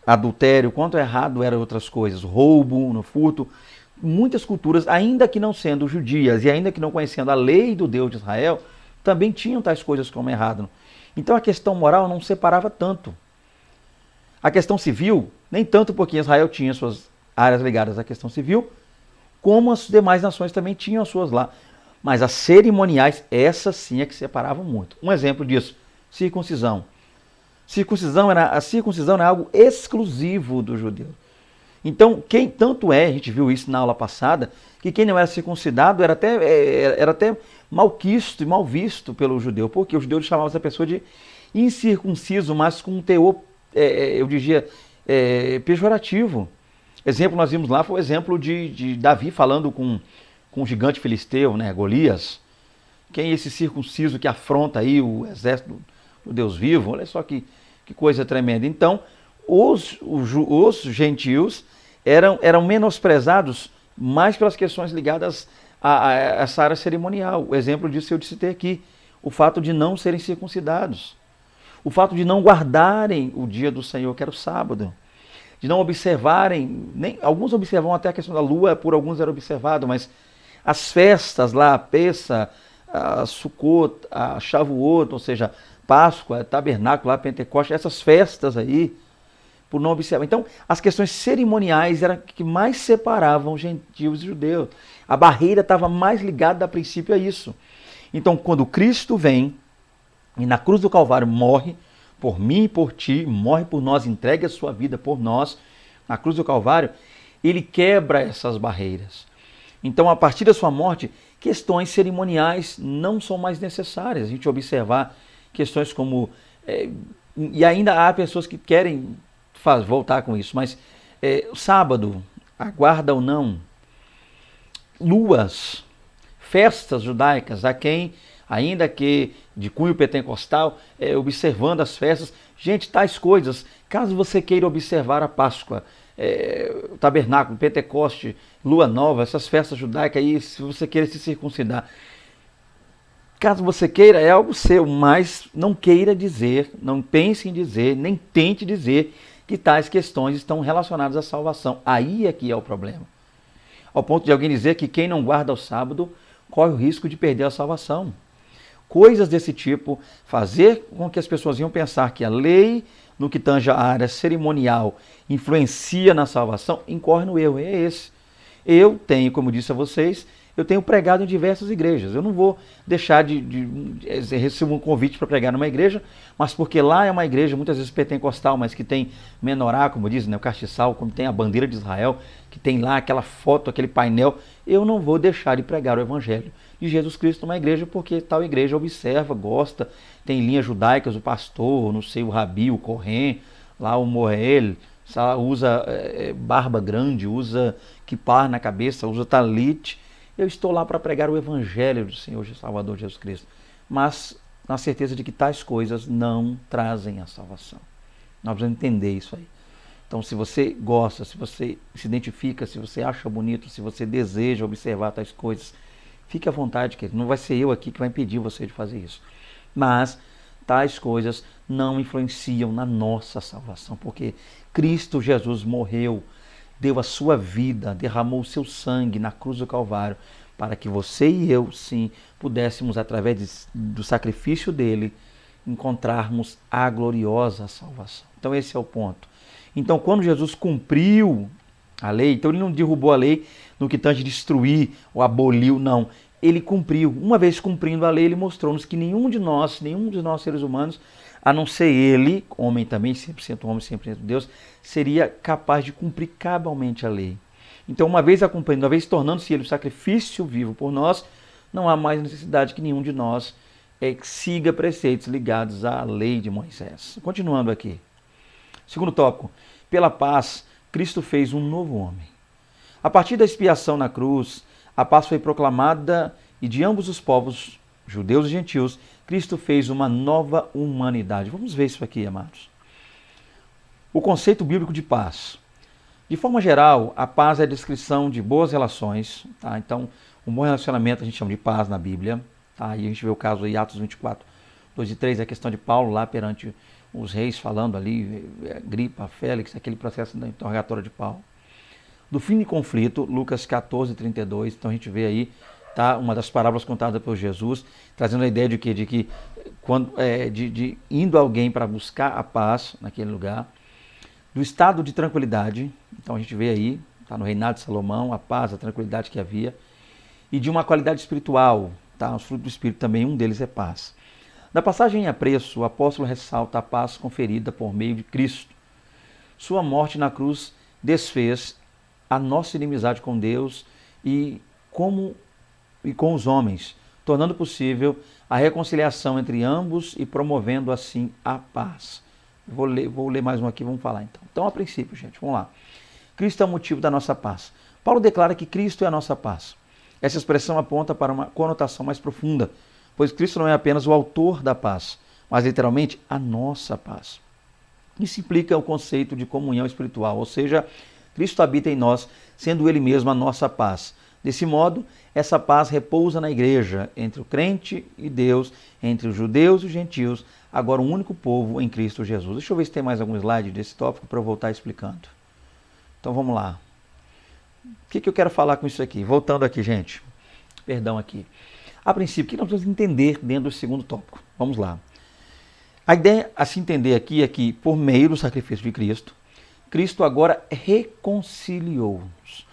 adultério, quanto errado eram outras coisas, roubo, no furto. Muitas culturas, ainda que não sendo judias e ainda que não conhecendo a lei do Deus de Israel, também tinham tais coisas como errado. Então a questão moral não separava tanto. A questão civil, nem tanto porque Israel tinha suas áreas ligadas à questão civil, como as demais nações também tinham as suas lá. Mas as cerimoniais, essas sim é que separavam muito. Um exemplo disso, circuncisão. A circuncisão era algo exclusivo do judeu. Então, tanto é, a gente viu isso na aula passada, que quem não era circuncidado era até malquisto e mal visto pelo judeu, porque o judeu chamava essa pessoa de incircunciso, mas com um teor, eu diria, pejorativo. Exemplo nós vimos lá foi o exemplo de Davi falando com o gigante filisteu, né, Golias. Quem é esse circunciso que afronta aí o exército do Deus vivo? Olha só que coisa tremenda. Então, os gentios eram menosprezados mais pelas questões ligadas a essa área cerimonial. O exemplo disso eu citei aqui. O fato de não serem circuncidados. O fato de não guardarem o dia do Senhor, que era o sábado. De não observarem, alguns observavam até a questão da lua, por alguns era observado, mas as festas lá, a Pessa, a Sukkot, a Shavuot, ou seja, Páscoa, Tabernáculo, lá, Pentecostes, essas festas aí, por não observar. Então, as questões cerimoniais eram que mais separavam gentios e judeus. A barreira estava mais ligada a princípio a isso. Então, quando Cristo vem e na cruz do Calvário morre por mim e por ti, morre por nós, entrega a sua vida por nós, na cruz do Calvário, ele quebra essas barreiras. Então, a partir da sua morte, questões cerimoniais não são mais necessárias. A gente observar questões como... e ainda há pessoas que querem voltar com isso, mas sábado, aguarda ou não, luas, festas judaicas, a quem, ainda que de cunho pentecostal, observando as festas, gente, tais coisas, caso você queira observar a Páscoa, o Tabernáculo, Pentecoste, Lua Nova, essas festas judaicas aí, se você queira se circuncidar, caso você queira, é algo seu, mas não queira dizer, não pense em dizer, nem tente dizer que tais questões estão relacionadas à salvação. Aí é que é o problema. Ao ponto de alguém dizer que quem não guarda o sábado corre o risco de perder a salvação. Coisas desse tipo, fazer com que as pessoas iam pensar que a lei, no que tange a área cerimonial, influencia na salvação, incorre no erro. É esse. Eu tenho, como disse a vocês, eu tenho pregado em diversas igrejas. Eu não vou deixar de receber um convite para pregar numa igreja, mas porque lá é uma igreja, muitas vezes pentecostal, mas que tem menorá, como dizem, né, o castiçal, como tem a bandeira de Israel, que tem lá aquela foto, aquele painel. Eu não vou deixar de pregar o evangelho de Jesus Cristo numa igreja, porque tal igreja observa, gosta, tem linhas judaicas, o pastor, não sei, o rabi, o Kohen, lá o Moel, usa barba grande, usa kippah na cabeça, usa talit. Eu estou lá para pregar o evangelho do Senhor e Salvador Jesus Cristo, mas na certeza de que tais coisas não trazem a salvação. Nós precisamos entender isso aí. Então, se você gosta, se você se identifica, se você acha bonito, se você deseja observar tais coisas, fique à vontade, querido. Não vai ser eu aqui que vai impedir você de fazer isso. Mas tais coisas não influenciam na nossa salvação, porque Cristo Jesus morreu, deu a sua vida, derramou o seu sangue na cruz do Calvário, para que você e eu, sim, pudéssemos, através do sacrifício dele, encontrarmos a gloriosa salvação. Então esse é o ponto. Então quando Jesus cumpriu a lei, então ele não derrubou a lei no que tange destruir ou aboliu, não. Ele cumpriu. Uma vez cumprindo a lei, ele mostrou-nos que nenhum de nós seres humanos, a não ser ele, homem também, 100% homem, 100% Deus, seria capaz de cumprir cabalmente a lei. Então, uma vez a cumprindo, uma vez tornando-se ele o sacrifício vivo por nós, não há mais necessidade que nenhum de nós siga preceitos ligados à lei de Moisés. Continuando aqui. Segundo tópico, pela paz, Cristo fez um novo homem. A partir da expiação na cruz, a paz foi proclamada e de ambos os povos, judeus e gentios, Cristo fez uma nova humanidade. Vamos ver isso aqui, amados. O conceito bíblico de paz. De forma geral, a paz é a descrição de boas relações. Tá? Então, um bom relacionamento a gente chama de paz na Bíblia. Tá? E a gente vê o caso aí, Atos 24, 2 e 3, a questão de Paulo lá perante os reis, falando ali, Agripa, Félix, aquele processo da interrogatória de Paulo. Do fim de conflito, Lucas 14, 32, então a gente vê aí, tá, uma das parábolas contadas por Jesus, trazendo a ideia de que quando, indo alguém para buscar a paz naquele lugar, do estado de tranquilidade, então a gente vê aí, está no reinado de Salomão, a paz, a tranquilidade que havia, e de uma qualidade espiritual. Tá? Os frutos do Espírito também, um deles é paz. Na passagem em apreço, o apóstolo ressalta a paz conferida por meio de Cristo. Sua morte na cruz desfez a nossa inimizade com Deus e com os homens, tornando possível a reconciliação entre ambos e promovendo assim a paz. Vou ler mais um aqui, vamos falar então. Então, a princípio, gente, vamos lá. Cristo é o motivo da nossa paz. Paulo declara que Cristo é a nossa paz. Essa expressão aponta para uma conotação mais profunda, pois Cristo não é apenas o autor da paz, mas literalmente a nossa paz. Isso implica o conceito de comunhão espiritual, ou seja, Cristo habita em nós, sendo Ele mesmo a nossa paz. Desse modo, essa paz repousa na igreja, entre o crente e Deus, entre os judeus e os gentios, agora um único povo em Cristo Jesus. Deixa eu ver se tem mais algum slide desse tópico para eu voltar explicando. Então vamos lá. O que eu quero falar com isso aqui? Voltando aqui, gente. Perdão aqui. A princípio, o que nós vamos entender dentro do segundo tópico? Vamos lá. A ideia a se entender aqui é que, por meio do sacrifício de Cristo, Cristo agora reconciliou-nos.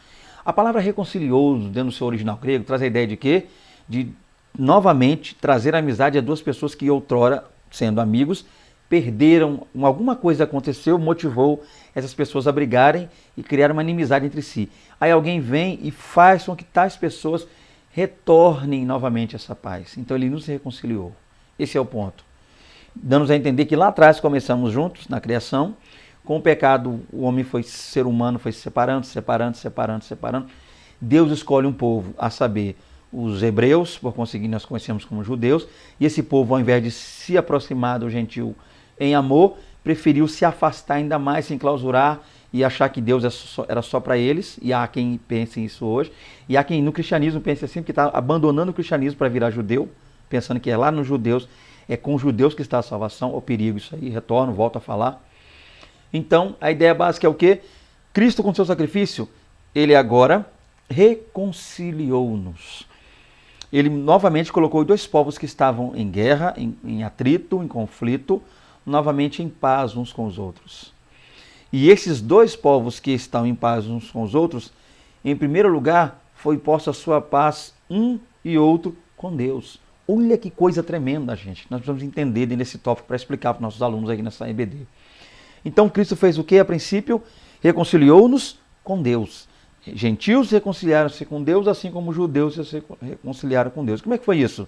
A palavra reconciliou-nos, dentro do seu original grego, traz a ideia de quê? De novamente trazer a amizade a duas pessoas que outrora, sendo amigos, perderam, alguma coisa aconteceu, motivou essas pessoas a brigarem e criar uma inimizade entre si. Aí alguém vem e faz com que tais pessoas retornem novamente essa paz. Então ele nos reconciliou. Esse é o ponto. Dando-nos a entender que lá atrás começamos juntos, na criação. Com o pecado, o homem ser humano foi se separando. Deus escolhe um povo, a saber, os hebreus, por conseguir nós conhecemos como judeus, e esse povo, ao invés de se aproximar do gentil em amor, preferiu se afastar ainda mais, se enclausurar e achar que Deus era só para eles, e há quem pense isso hoje, e há quem no cristianismo pense assim, que está abandonando o cristianismo para virar judeu, pensando que é lá nos judeus, é com os judeus que está a salvação. O perigo isso aí, retorno, volto a falar. Então, a ideia básica é o quê? Cristo, com seu sacrifício, ele agora reconciliou-nos. Ele novamente colocou dois povos que estavam em guerra, em atrito, em conflito, novamente em paz uns com os outros. E esses dois povos que estão em paz uns com os outros, em primeiro lugar, foi posta a sua paz um e outro com Deus. Olha que coisa tremenda, gente. Nós precisamos entender nesse tópico para explicar para os nossos alunos aqui nessa EBD. Então, Cristo fez o que a princípio? Reconciliou-nos com Deus. Gentios reconciliaram-se com Deus, assim como os judeus se reconciliaram com Deus. Como é que foi isso?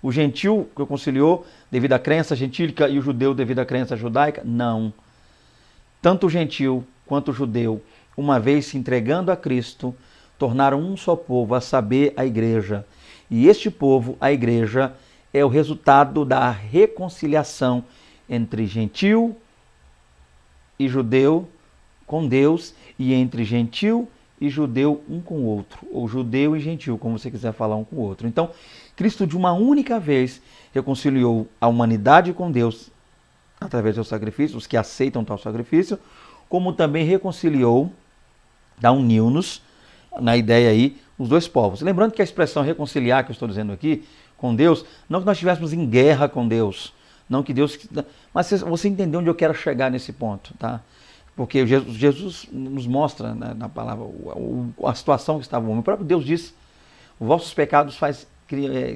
O gentil reconciliou devido à crença gentílica e o judeu devido à crença judaica? Não. Tanto o gentil quanto o judeu, uma vez se entregando a Cristo, tornaram um só povo, a saber, a igreja. E este povo, a igreja, é o resultado da reconciliação entre gentil e judeu com Deus, e entre gentil e judeu um com o outro, ou judeu e gentil, como você quiser falar um com o outro. Então, Cristo de uma única vez reconciliou a humanidade com Deus através do seu sacrifício, os que aceitam tal sacrifício, como também reconciliou, uniu-nos, na ideia aí, os dois povos. Lembrando que a expressão reconciliar que eu estou dizendo aqui com Deus, não que nós estivéssemos em guerra com Deus, não que Deus... Mas você entendeu onde eu quero chegar nesse ponto, tá? Porque Jesus nos mostra, né, na palavra a situação que estava o homem. O próprio Deus disse, os vossos pecados faz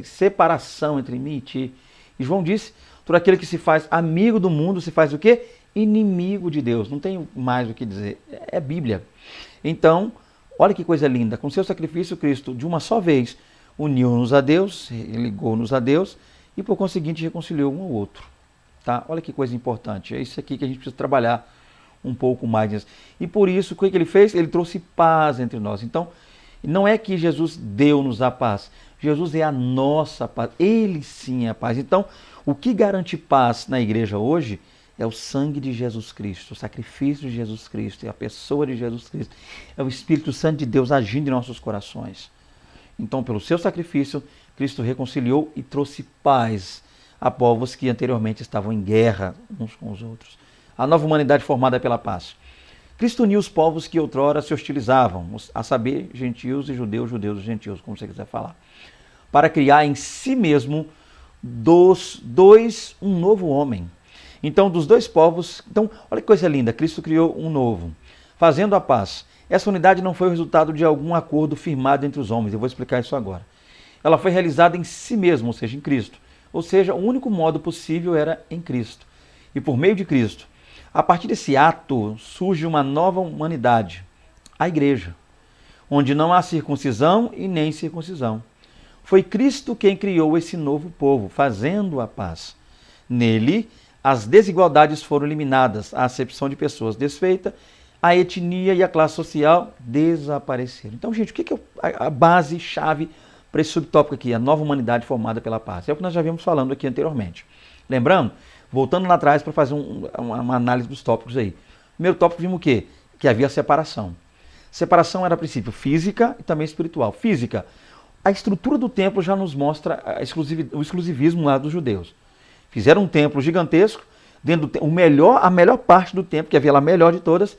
separação entre mim e ti. E João disse, todo aquele que se faz amigo do mundo se faz o quê? Inimigo de Deus. Não tem mais o que dizer. É Bíblia. Então, olha que coisa linda. Com seu sacrifício, Cristo, de uma só vez, uniu-nos a Deus, ligou-nos a Deus e, por conseguinte, reconciliou um ao outro. Tá? Olha que coisa importante. É isso aqui que a gente precisa trabalhar um pouco mais nisso. E por isso, o que ele fez? Ele trouxe paz entre nós. Então, não é que Jesus deu-nos a paz. Jesus é a nossa paz. Ele sim é a paz. Então, o que garante paz na igreja hoje é o sangue de Jesus Cristo, o sacrifício de Jesus Cristo, é a pessoa de Jesus Cristo. É o Espírito Santo de Deus agindo em nossos corações. Então, pelo seu sacrifício, Cristo reconciliou e trouxe paz a povos que anteriormente estavam em guerra uns com os outros. A nova humanidade formada pela paz. Cristo uniu os povos que outrora se hostilizavam, a saber, gentios e judeus, judeus e gentios, como você quiser falar, para criar em si mesmo dos dois um novo homem. Então, dos dois povos, então, olha que coisa linda, Cristo criou um novo, fazendo a paz Essa unidade não foi o resultado de algum acordo firmado entre os homens, eu vou explicar isso agora. Ela foi realizada em si mesmo, ou seja, em Cristo. Ou seja, o único modo possível era em Cristo. E por meio de Cristo. A partir desse ato surge uma nova humanidade, a igreja, onde não há circuncisão e nem circuncisão. Foi Cristo quem criou esse novo povo, fazendo a paz. Nele, as desigualdades foram eliminadas, a acepção de pessoas desfeita, a etnia e a classe social desapareceram. Então, gente, o que é a base, chave para esse subtópico aqui? A nova humanidade formada pela paz. É o que nós já vimos falando aqui anteriormente. Lembrando, voltando lá atrás para fazer uma análise dos tópicos aí. Primeiro tópico vimos o quê? Que havia separação. Separação era a princípio física e também espiritual. Física, a estrutura do templo já nos mostra o exclusivismo lá dos judeus. Fizeram um templo gigantesco, dentro do a melhor parte do templo, que havia lá a melhor de todas,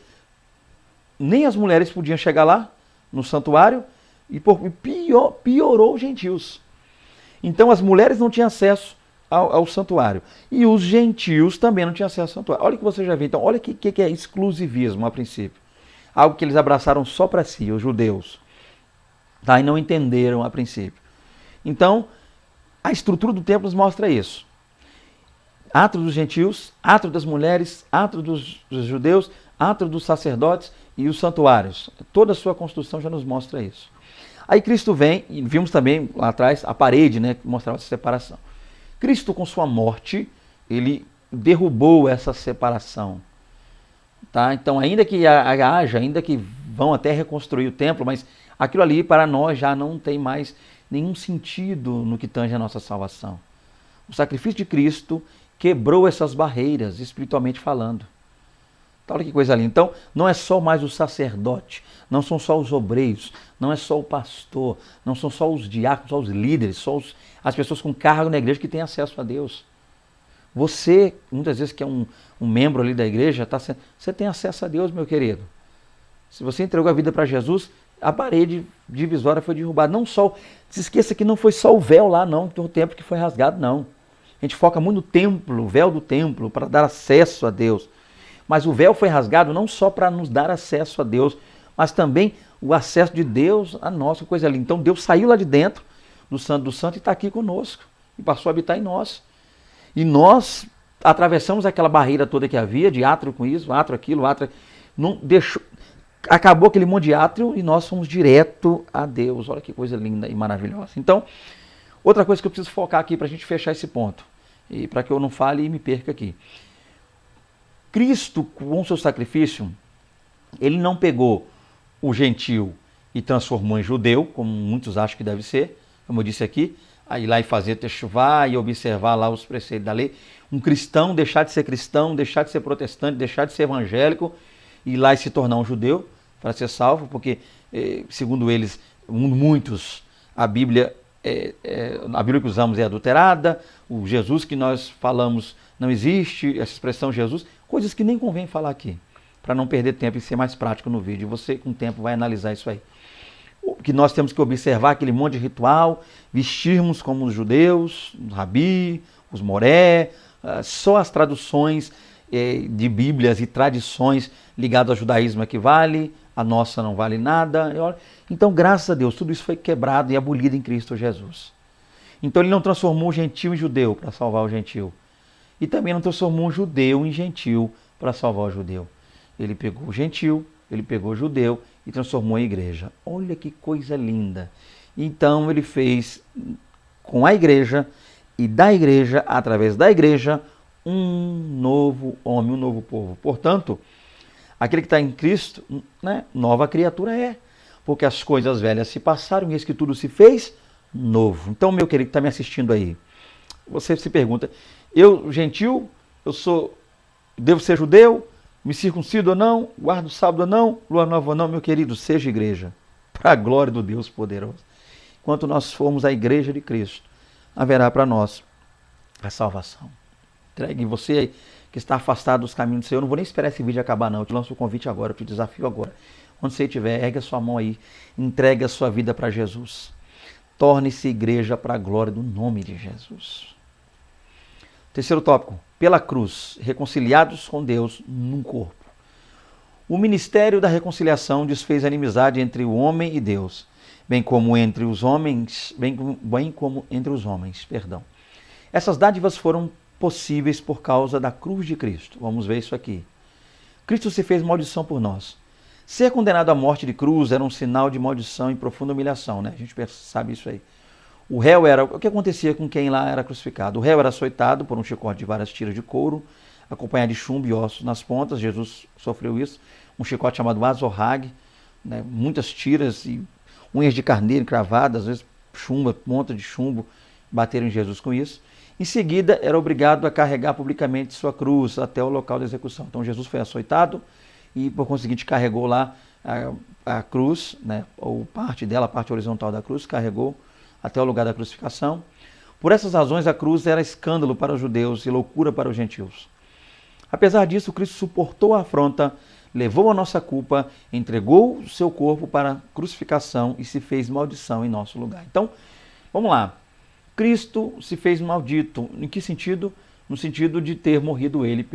nem as mulheres podiam chegar lá, no santuário, e piorou os gentios. Então as mulheres não tinham acesso ao santuário. E os gentios também não tinham acesso ao santuário. Olha o que você já viu. Então, olha o que é exclusivismo a princípio. Algo que eles abraçaram só para si, os judeus. Tá? E não entenderam a princípio. Então, a estrutura do templo nos mostra isso. Átrio dos gentios, átrio das mulheres, átrio dos judeus, átrio dos sacerdotes e os santuários. Toda a sua construção já nos mostra isso. Aí Cristo vem, e vimos também lá atrás a parede, né, que mostrava essa separação. Cristo, com sua morte, ele derrubou essa separação. Tá? Então, ainda que haja, ainda que vão até reconstruir o templo, mas aquilo ali para nós já não tem mais nenhum sentido no que tange a nossa salvação. O sacrifício de Cristo quebrou essas barreiras, espiritualmente falando. Então, olha que coisa linda. Então, não é só mais o sacerdote, não são só os obreiros, não é só o pastor, não são só os diáconos, só os líderes, só as pessoas com cargo na igreja que têm acesso a Deus. Você, muitas vezes que é um membro ali da igreja, você tem acesso a Deus, meu querido. Se você entregou a vida para Jesus, a parede divisória foi derrubada. Não só, se esqueça que não foi só o véu lá, não, do templo que foi rasgado, não. A gente foca muito no templo, o véu do templo, para dar acesso a Deus. Mas o véu foi rasgado não só para nos dar acesso a Deus, mas também o acesso de Deus a nós, coisa linda. Então Deus saiu lá de dentro do Santo e está aqui conosco. E passou a habitar em nós. E nós atravessamos aquela barreira toda que havia, de átrio com isso, átrio aquilo, átrio... Não deixou... Acabou aquele monte de átrio e nós fomos direto a Deus. Olha que coisa linda e maravilhosa. Então, outra coisa que eu preciso focar aqui para a gente fechar esse ponto, e para que eu não fale e me perca aqui. Cristo, com o seu sacrifício, ele não pegou o gentil e transformou em judeu, como muitos acham que deve ser, como eu disse aqui, aí ir lá e fazer techuvá e observar lá os preceitos da lei. Um cristão deixar de ser cristão, deixar de ser protestante, deixar de ser evangélico, ir lá e se tornar um judeu para ser salvo, porque, segundo eles, muitos, a Bíblia que usamos é adulterada, o Jesus que nós falamos não existe, essa expressão Jesus, coisas que nem convém falar aqui, para não perder tempo e ser mais prático no vídeo. Você, com o tempo, vai analisar isso aí. Que nós temos que observar aquele monte de ritual, vestirmos como os judeus, os rabi, os moré, só as traduções de Bíblias e tradições ligadas ao judaísmo é que vale, a nossa não vale nada. Então, graças a Deus, tudo isso foi quebrado e abolido em Cristo Jesus. Então, ele não transformou o gentil em judeu para salvar o gentil. E também não transformou o judeu em gentil para salvar o judeu. Ele pegou o gentil, ele pegou o judeu e transformou em igreja. Olha que coisa linda. Então, ele fez com a igreja e da igreja, através da igreja, um novo homem, um novo povo. Portanto, aquele que está em Cristo, né, nova criatura é. Porque as coisas velhas se passaram e eis que tudo se fez novo. Então, meu querido que está me assistindo aí, você se pergunta, eu, gentil, devo ser judeu, me circuncido ou não, guardo o sábado ou não, lua nova ou não, meu querido, seja igreja, para a glória do Deus poderoso. Enquanto nós formos a igreja de Cristo, haverá para nós a salvação. Entregue você que está afastado dos caminhos do Senhor, eu não vou nem esperar esse vídeo acabar não, eu te lanço o convite agora, eu te desafio agora. Onde você estiver, ergue a sua mão aí, entregue a sua vida para Jesus. Torne-se igreja para a glória do nome de Jesus. Terceiro tópico, pela cruz, reconciliados com Deus num corpo. O ministério da reconciliação desfez a inimizade entre o homem e Deus, bem como entre os homens, perdão. Essas dádivas foram possíveis por causa da cruz de Cristo. Vamos ver isso aqui. Cristo se fez maldição por nós. Ser condenado à morte de cruz era um sinal de maldição e profunda humilhação, né? A gente sabe isso aí. O réu era... O que acontecia com quem lá era crucificado? O réu era açoitado por um chicote de várias tiras de couro, acompanhado de chumbo e ossos nas pontas. Jesus sofreu isso. Um chicote chamado azorrague, né? Muitas tiras e unhas de carneiro cravadas, às vezes chumbo, ponta de chumbo, bateram em Jesus com isso. Em seguida, era obrigado a carregar publicamente sua cruz até o local da execução. Então Jesus foi açoitado e, por conseguinte, carregou lá a cruz, né? Ou parte dela, a parte horizontal da cruz, carregou até o lugar da crucificação. Por essas razões, a cruz era escândalo para os judeus e loucura para os gentios. Apesar disso, Cristo suportou a afronta, levou a nossa culpa, entregou o seu corpo para a crucificação e se fez maldição em nosso lugar. Então, vamos lá. Cristo se fez maldito. Em que sentido? No sentido de ter morrido ele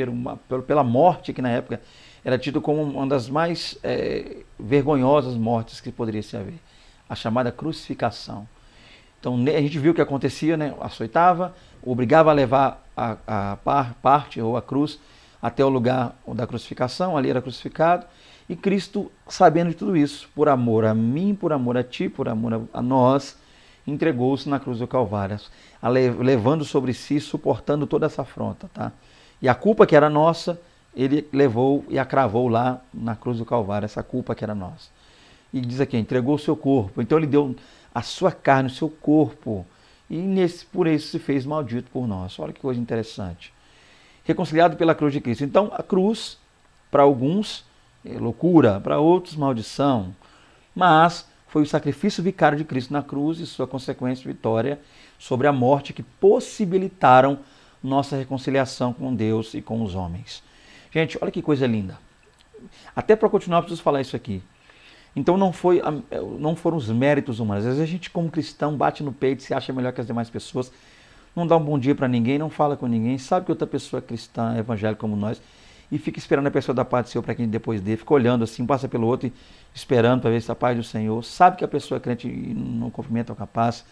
pela morte, que na época era tido como uma das mais vergonhosas mortes que poderia se haver. A chamada crucificação. Então a gente viu o que acontecia, né? Açoitava, obrigava a levar a parte ou a cruz até o lugar da crucificação, ali era crucificado. E Cristo, sabendo de tudo isso, por amor a mim, por amor a ti, por amor a nós, entregou-se na cruz do Calvário, levando sobre si, suportando toda essa afronta, tá? E a culpa que era nossa, ele levou e a cravou lá na cruz do Calvário, essa culpa que era nossa. E diz aqui, entregou o seu corpo. Então ele deu a sua carne, o seu corpo, e por isso se fez maldito por nós. Olha que coisa interessante. Reconciliado pela cruz de Cristo. Então a cruz, para alguns, é loucura, para outros, maldição, mas foi o sacrifício vicário de Cristo na cruz e sua consequente vitória sobre a morte que possibilitaram nossa reconciliação com Deus e com os homens. Gente, olha que coisa linda. Até para continuar, eu preciso falar isso aqui. Então não foram os méritos humanos. Às vezes a gente, como cristão, bate no peito, se acha melhor que as demais pessoas, não dá um bom dia para ninguém, não fala com ninguém, sabe que outra pessoa é cristã, evangélica como nós, e fica esperando a pessoa da paz do Senhor para quem depois dele, fica olhando assim, passa pelo outro e esperando para ver se a paz do Senhor, sabe que a pessoa é crente e não cumprimenta o capaz.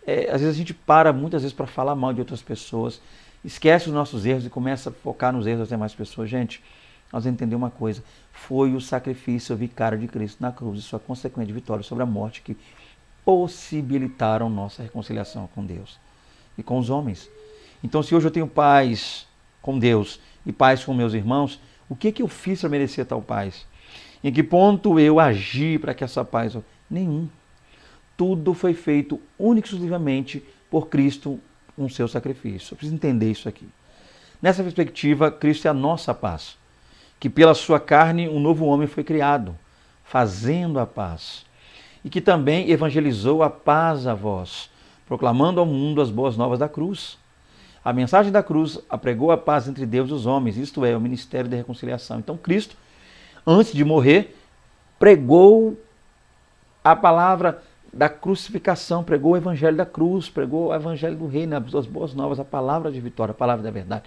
Às vezes a gente para muitas vezes para falar mal de outras pessoas, esquece os nossos erros e começa a focar nos erros das demais pessoas. Gente, nós entendemos uma coisa, foi o sacrifício vicário de Cristo na cruz e sua consequente vitória sobre a morte que possibilitaram nossa reconciliação com Deus e com os homens. Então, se hoje eu tenho paz com Deus e paz com meus irmãos, o que eu fiz para merecer tal paz? Em que ponto eu agi para que essa paz... Nenhum. Tudo foi feito única e exclusivamente por Cristo com seu sacrifício. Eu preciso entender isso aqui. Nessa perspectiva, Cristo é a nossa paz, que pela sua carne um novo homem foi criado, fazendo a paz, e que também evangelizou a paz a vós, proclamando ao mundo as boas novas da cruz. A mensagem da cruz apregou a paz entre Deus e os homens, isto é, o ministério da reconciliação. Então Cristo, antes de morrer, pregou a palavra da crucificação, pregou o evangelho da cruz, pregou o evangelho do reino, as boas novas, a palavra de vitória, a palavra da verdade.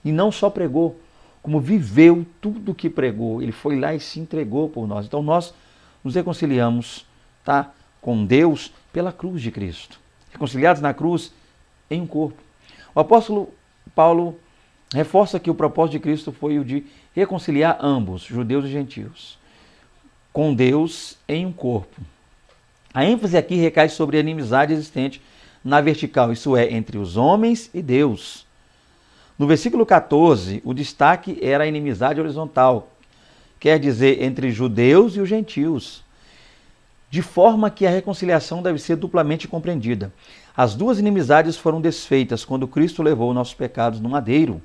E não só pregou, como viveu tudo o que pregou. Ele foi lá e se entregou por nós. Então nós nos reconciliamos, tá, com Deus pela cruz de Cristo. Reconciliados na cruz em um corpo. O apóstolo Paulo reforça que o propósito de Cristo foi o de reconciliar ambos, judeus e gentios, com Deus em um corpo. A ênfase aqui recai sobre a inimizade existente na vertical, isso é, entre os homens e Deus. No versículo 14, o destaque era a inimizade horizontal, quer dizer, entre judeus e os gentios, de forma que a reconciliação deve ser duplamente compreendida. As duas inimizades foram desfeitas quando Cristo levou nossos pecados no madeiro.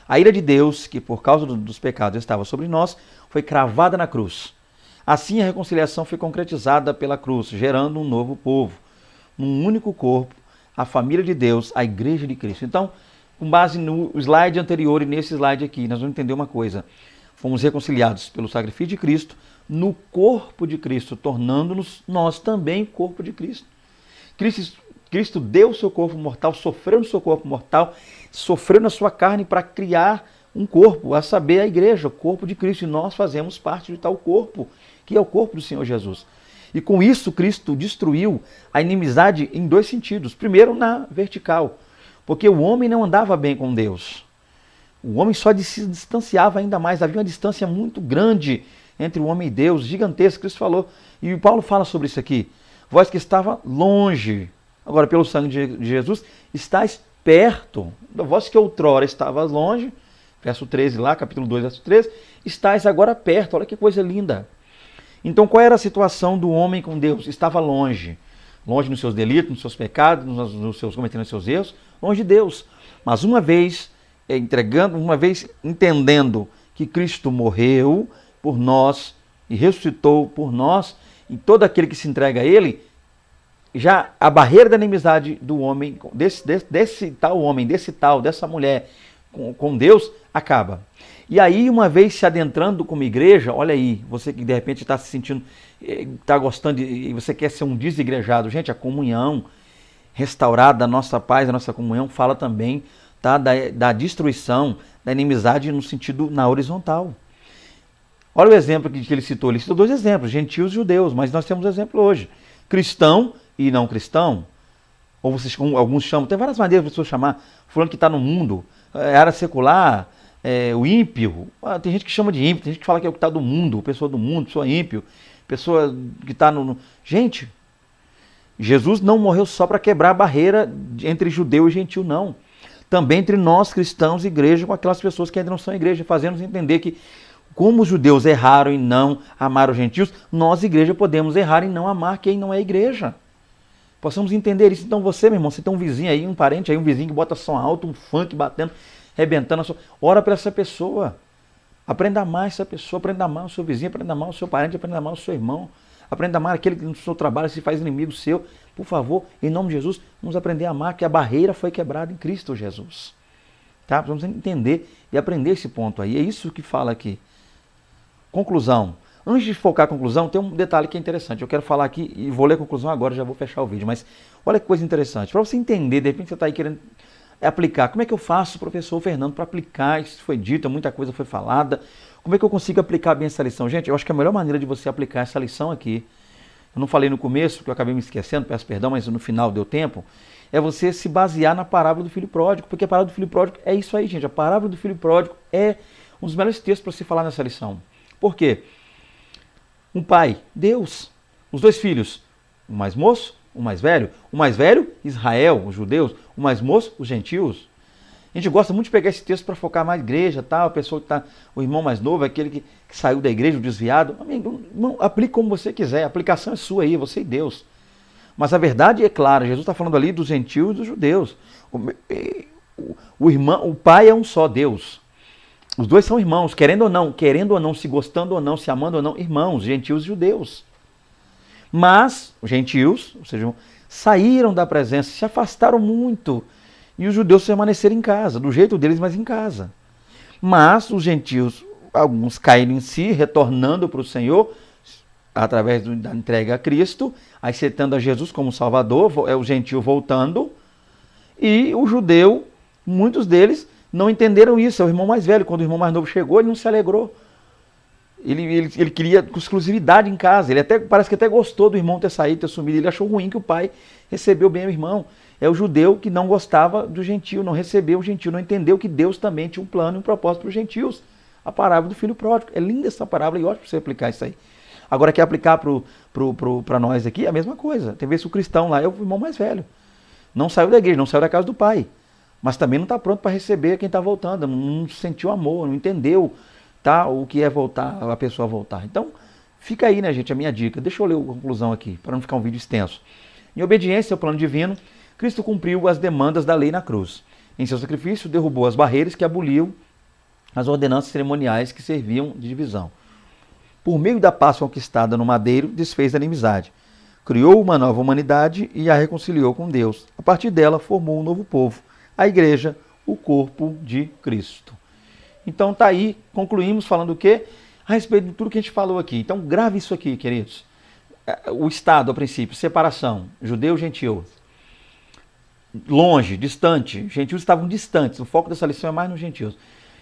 A ira de Deus, que por causa dos pecados estava sobre nós, foi cravada na cruz. Assim a reconciliação foi concretizada pela cruz, gerando um novo povo, num único corpo, a família de Deus, a igreja de Cristo. Então, com base no slide anterior e nesse slide aqui, nós vamos entender uma coisa. Fomos reconciliados pelo sacrifício de Cristo, no corpo de Cristo, tornando-nos nós também corpo de Cristo. Cristo deu o seu corpo mortal, sofreu no seu corpo mortal, sofreu na sua carne para criar um corpo, a saber, a igreja, o corpo de Cristo, e nós fazemos parte de tal corpo, que é o corpo do Senhor Jesus. E com isso, Cristo destruiu a inimizade em dois sentidos. Primeiro, na vertical, porque o homem não andava bem com Deus. O homem só se distanciava ainda mais, havia uma distância muito grande entre o homem e Deus, gigantesca. Cristo falou, e Paulo fala sobre isso aqui. Vós que estava longe, agora pelo sangue de Jesus, estáis perto. Vós que outrora estavas longe, verso 13 lá, capítulo 2, verso 13, estáis agora perto. Olha que coisa linda. Então qual era a situação do homem com Deus? Estava longe. Longe nos seus delitos, nos seus pecados, cometendo os seus erros, longe de Deus. Mas uma vez entendendo que Cristo morreu por nós e ressuscitou por nós, e todo aquele que se entrega a Ele, já a barreira da inimizade do homem, dessa mulher com Deus, acaba. E aí, uma vez se adentrando como igreja, olha aí, você que de repente está se sentindo, está gostando e você quer ser um desigrejado. Gente, a comunhão restaurada, a nossa paz, a nossa comunhão, fala também, tá, da destruição, da inimizade no sentido na horizontal. Olha o exemplo que ele citou. Ele citou dois exemplos, gentios e judeus, mas nós temos um exemplo hoje. Cristão e não cristão, ou vocês, alguns chamam, tem várias maneiras de pessoas chamar, fulano que está no mundo, área secular, o ímpio. Tem gente que chama de ímpio, tem gente que fala que é o que está do mundo, pessoa do mundo, pessoa ímpio, pessoa que está no... Gente, Jesus não morreu só para quebrar a barreira entre judeu e gentil, não. Também entre nós, cristãos e igreja, com aquelas pessoas que ainda não são igreja, fazendo-nos entender que, como os judeus erraram em não amar os gentios, nós, igreja, podemos errar em não amar quem não é igreja. Possamos entender isso. Então você, meu irmão, você tem um vizinho aí, um parente aí, um vizinho que bota som alto, um funk batendo, arrebentando a sua... Ora para essa pessoa. Aprenda a amar essa pessoa, aprenda a amar o seu vizinho, aprenda a amar o seu parente, aprenda a amar o seu irmão. Aprenda a amar aquele que no seu trabalho se faz inimigo seu. Por favor, em nome de Jesus, vamos aprender a amar, que a barreira foi quebrada em Cristo Jesus. Tá? Vamos entender e aprender esse ponto aí. É isso que fala aqui. Conclusão. Antes de focar a conclusão, tem um detalhe que é interessante. Eu quero falar aqui, e vou ler a conclusão agora, já vou fechar o vídeo. Mas olha que coisa interessante. Para você entender, de repente você está aí querendo aplicar. Como é que eu faço, professor Fernando, para aplicar? Isso foi dito, muita coisa foi falada. Como é que eu consigo aplicar bem essa lição? Gente, eu acho que a melhor maneira de você aplicar essa lição aqui, eu não falei no começo, porque eu acabei me esquecendo, peço perdão, mas no final deu tempo, é você se basear na parábola do filho pródigo, porque a parábola do filho pródigo é isso aí, gente. A parábola do filho pródigo é um dos melhores textos para se falar nessa lição. Por quê? Um pai, Deus, os dois filhos, o mais moço, o mais velho, Israel, os judeus, o mais moço, os gentios. A gente gosta muito de pegar esse texto para focar mais igreja, tal, a pessoa que está, o irmão mais novo, aquele que saiu da igreja, o desviado. Amigo, não, aplique como você quiser, a aplicação é sua aí, você e Deus. Mas a verdade é clara, Jesus está falando ali dos gentios e dos judeus. O pai é um só Deus. Os dois são irmãos, querendo ou não, se gostando ou não, se amando ou não, irmãos, gentios e judeus. Mas os gentios, ou seja, saíram da presença, se afastaram muito, e os judeus permaneceram em casa, do jeito deles, mas em casa. Mas os gentios, alguns caíram em si, retornando para o Senhor, através da entrega a Cristo, aceitando a Jesus como Salvador, é o gentio voltando, e o judeu, muitos deles, não entenderam isso. É o irmão mais velho. Quando o irmão mais novo chegou, ele não se alegrou. Ele queria exclusividade em casa. Ele parece que até gostou do irmão ter saído, ter sumido. Ele achou ruim que o pai recebeu bem o irmão. É o judeu que não gostava do gentio, não recebeu o gentio, não entendeu que Deus também tinha um plano e um propósito para os gentios. A parábola do filho pródigo. É linda essa parábola e ótimo para você aplicar isso aí. Agora, quer aplicar para nós aqui, a mesma coisa. Tem vezes que o cristão lá é o irmão mais velho. Não saiu da igreja, não saiu da casa do pai. Mas também não está pronto para receber quem está voltando, não sentiu amor, não entendeu, tá, o que é voltar, a pessoa voltar. Então, fica aí, né, gente, a minha dica. Deixa eu ler a conclusão aqui, para não ficar um vídeo extenso. Em obediência ao plano divino, Cristo cumpriu as demandas da lei na cruz. Em seu sacrifício, derrubou as barreiras que aboliam as ordenanças cerimoniais que serviam de divisão. Por meio da paz conquistada no madeiro, desfez a inimizade. Criou uma nova humanidade e a reconciliou com Deus. A partir dela, formou um novo povo. A igreja, o corpo de Cristo. Então tá aí, concluímos falando o quê? A respeito de tudo que a gente falou aqui. Então grave isso aqui, queridos. O Estado, a princípio, separação, judeu, gentil. Longe, distante. Gentios estavam distantes. O foco dessa lição é mais nos gentios.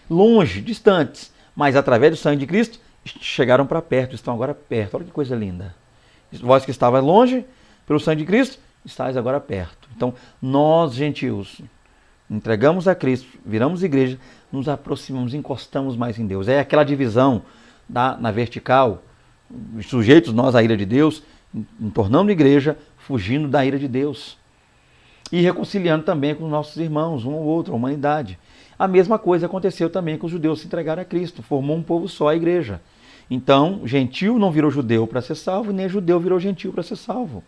longe, distantes, mas através do sangue de Cristo chegaram para perto, estão agora perto. Olha que coisa linda. Vós que estava longe, pelo sangue de Cristo, estáis agora perto. Então, nós, gentios, entregamos a Cristo, viramos igreja, nos aproximamos, encostamos mais em Deus. É aquela divisão na vertical, sujeitos nós à ira de Deus, tornando igreja, fugindo da ira de Deus. E reconciliando também com os nossos irmãos, um ou outro, a humanidade. A mesma coisa aconteceu também com os judeus se entregaram a Cristo, formou um povo só, a igreja. Então, gentil não virou judeu para ser salvo, nem judeu virou gentil para ser salvo.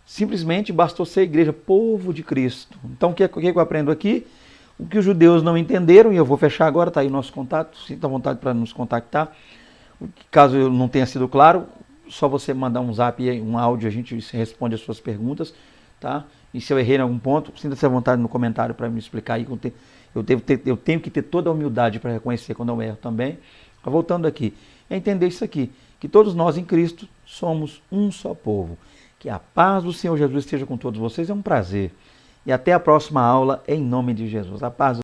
Simplesmente bastou ser igreja, povo de Cristo. Então, o que eu aprendo aqui? O que os judeus não entenderam, e eu vou fechar agora, está aí o nosso contato, sinta vontade para nos contactar. Caso eu não tenha sido claro, só você mandar um zap, um áudio, a gente responde as suas perguntas, tá? E se eu errei em algum ponto, sinta-se à vontade no comentário para me explicar aí. Eu tenho que ter toda a humildade para reconhecer quando eu erro também. Voltando aqui, é entender isso aqui, que todos nós em Cristo somos um só povo. Que a paz do Senhor Jesus esteja com todos vocês, é um prazer. E até a próxima aula, em nome de Jesus. A paz do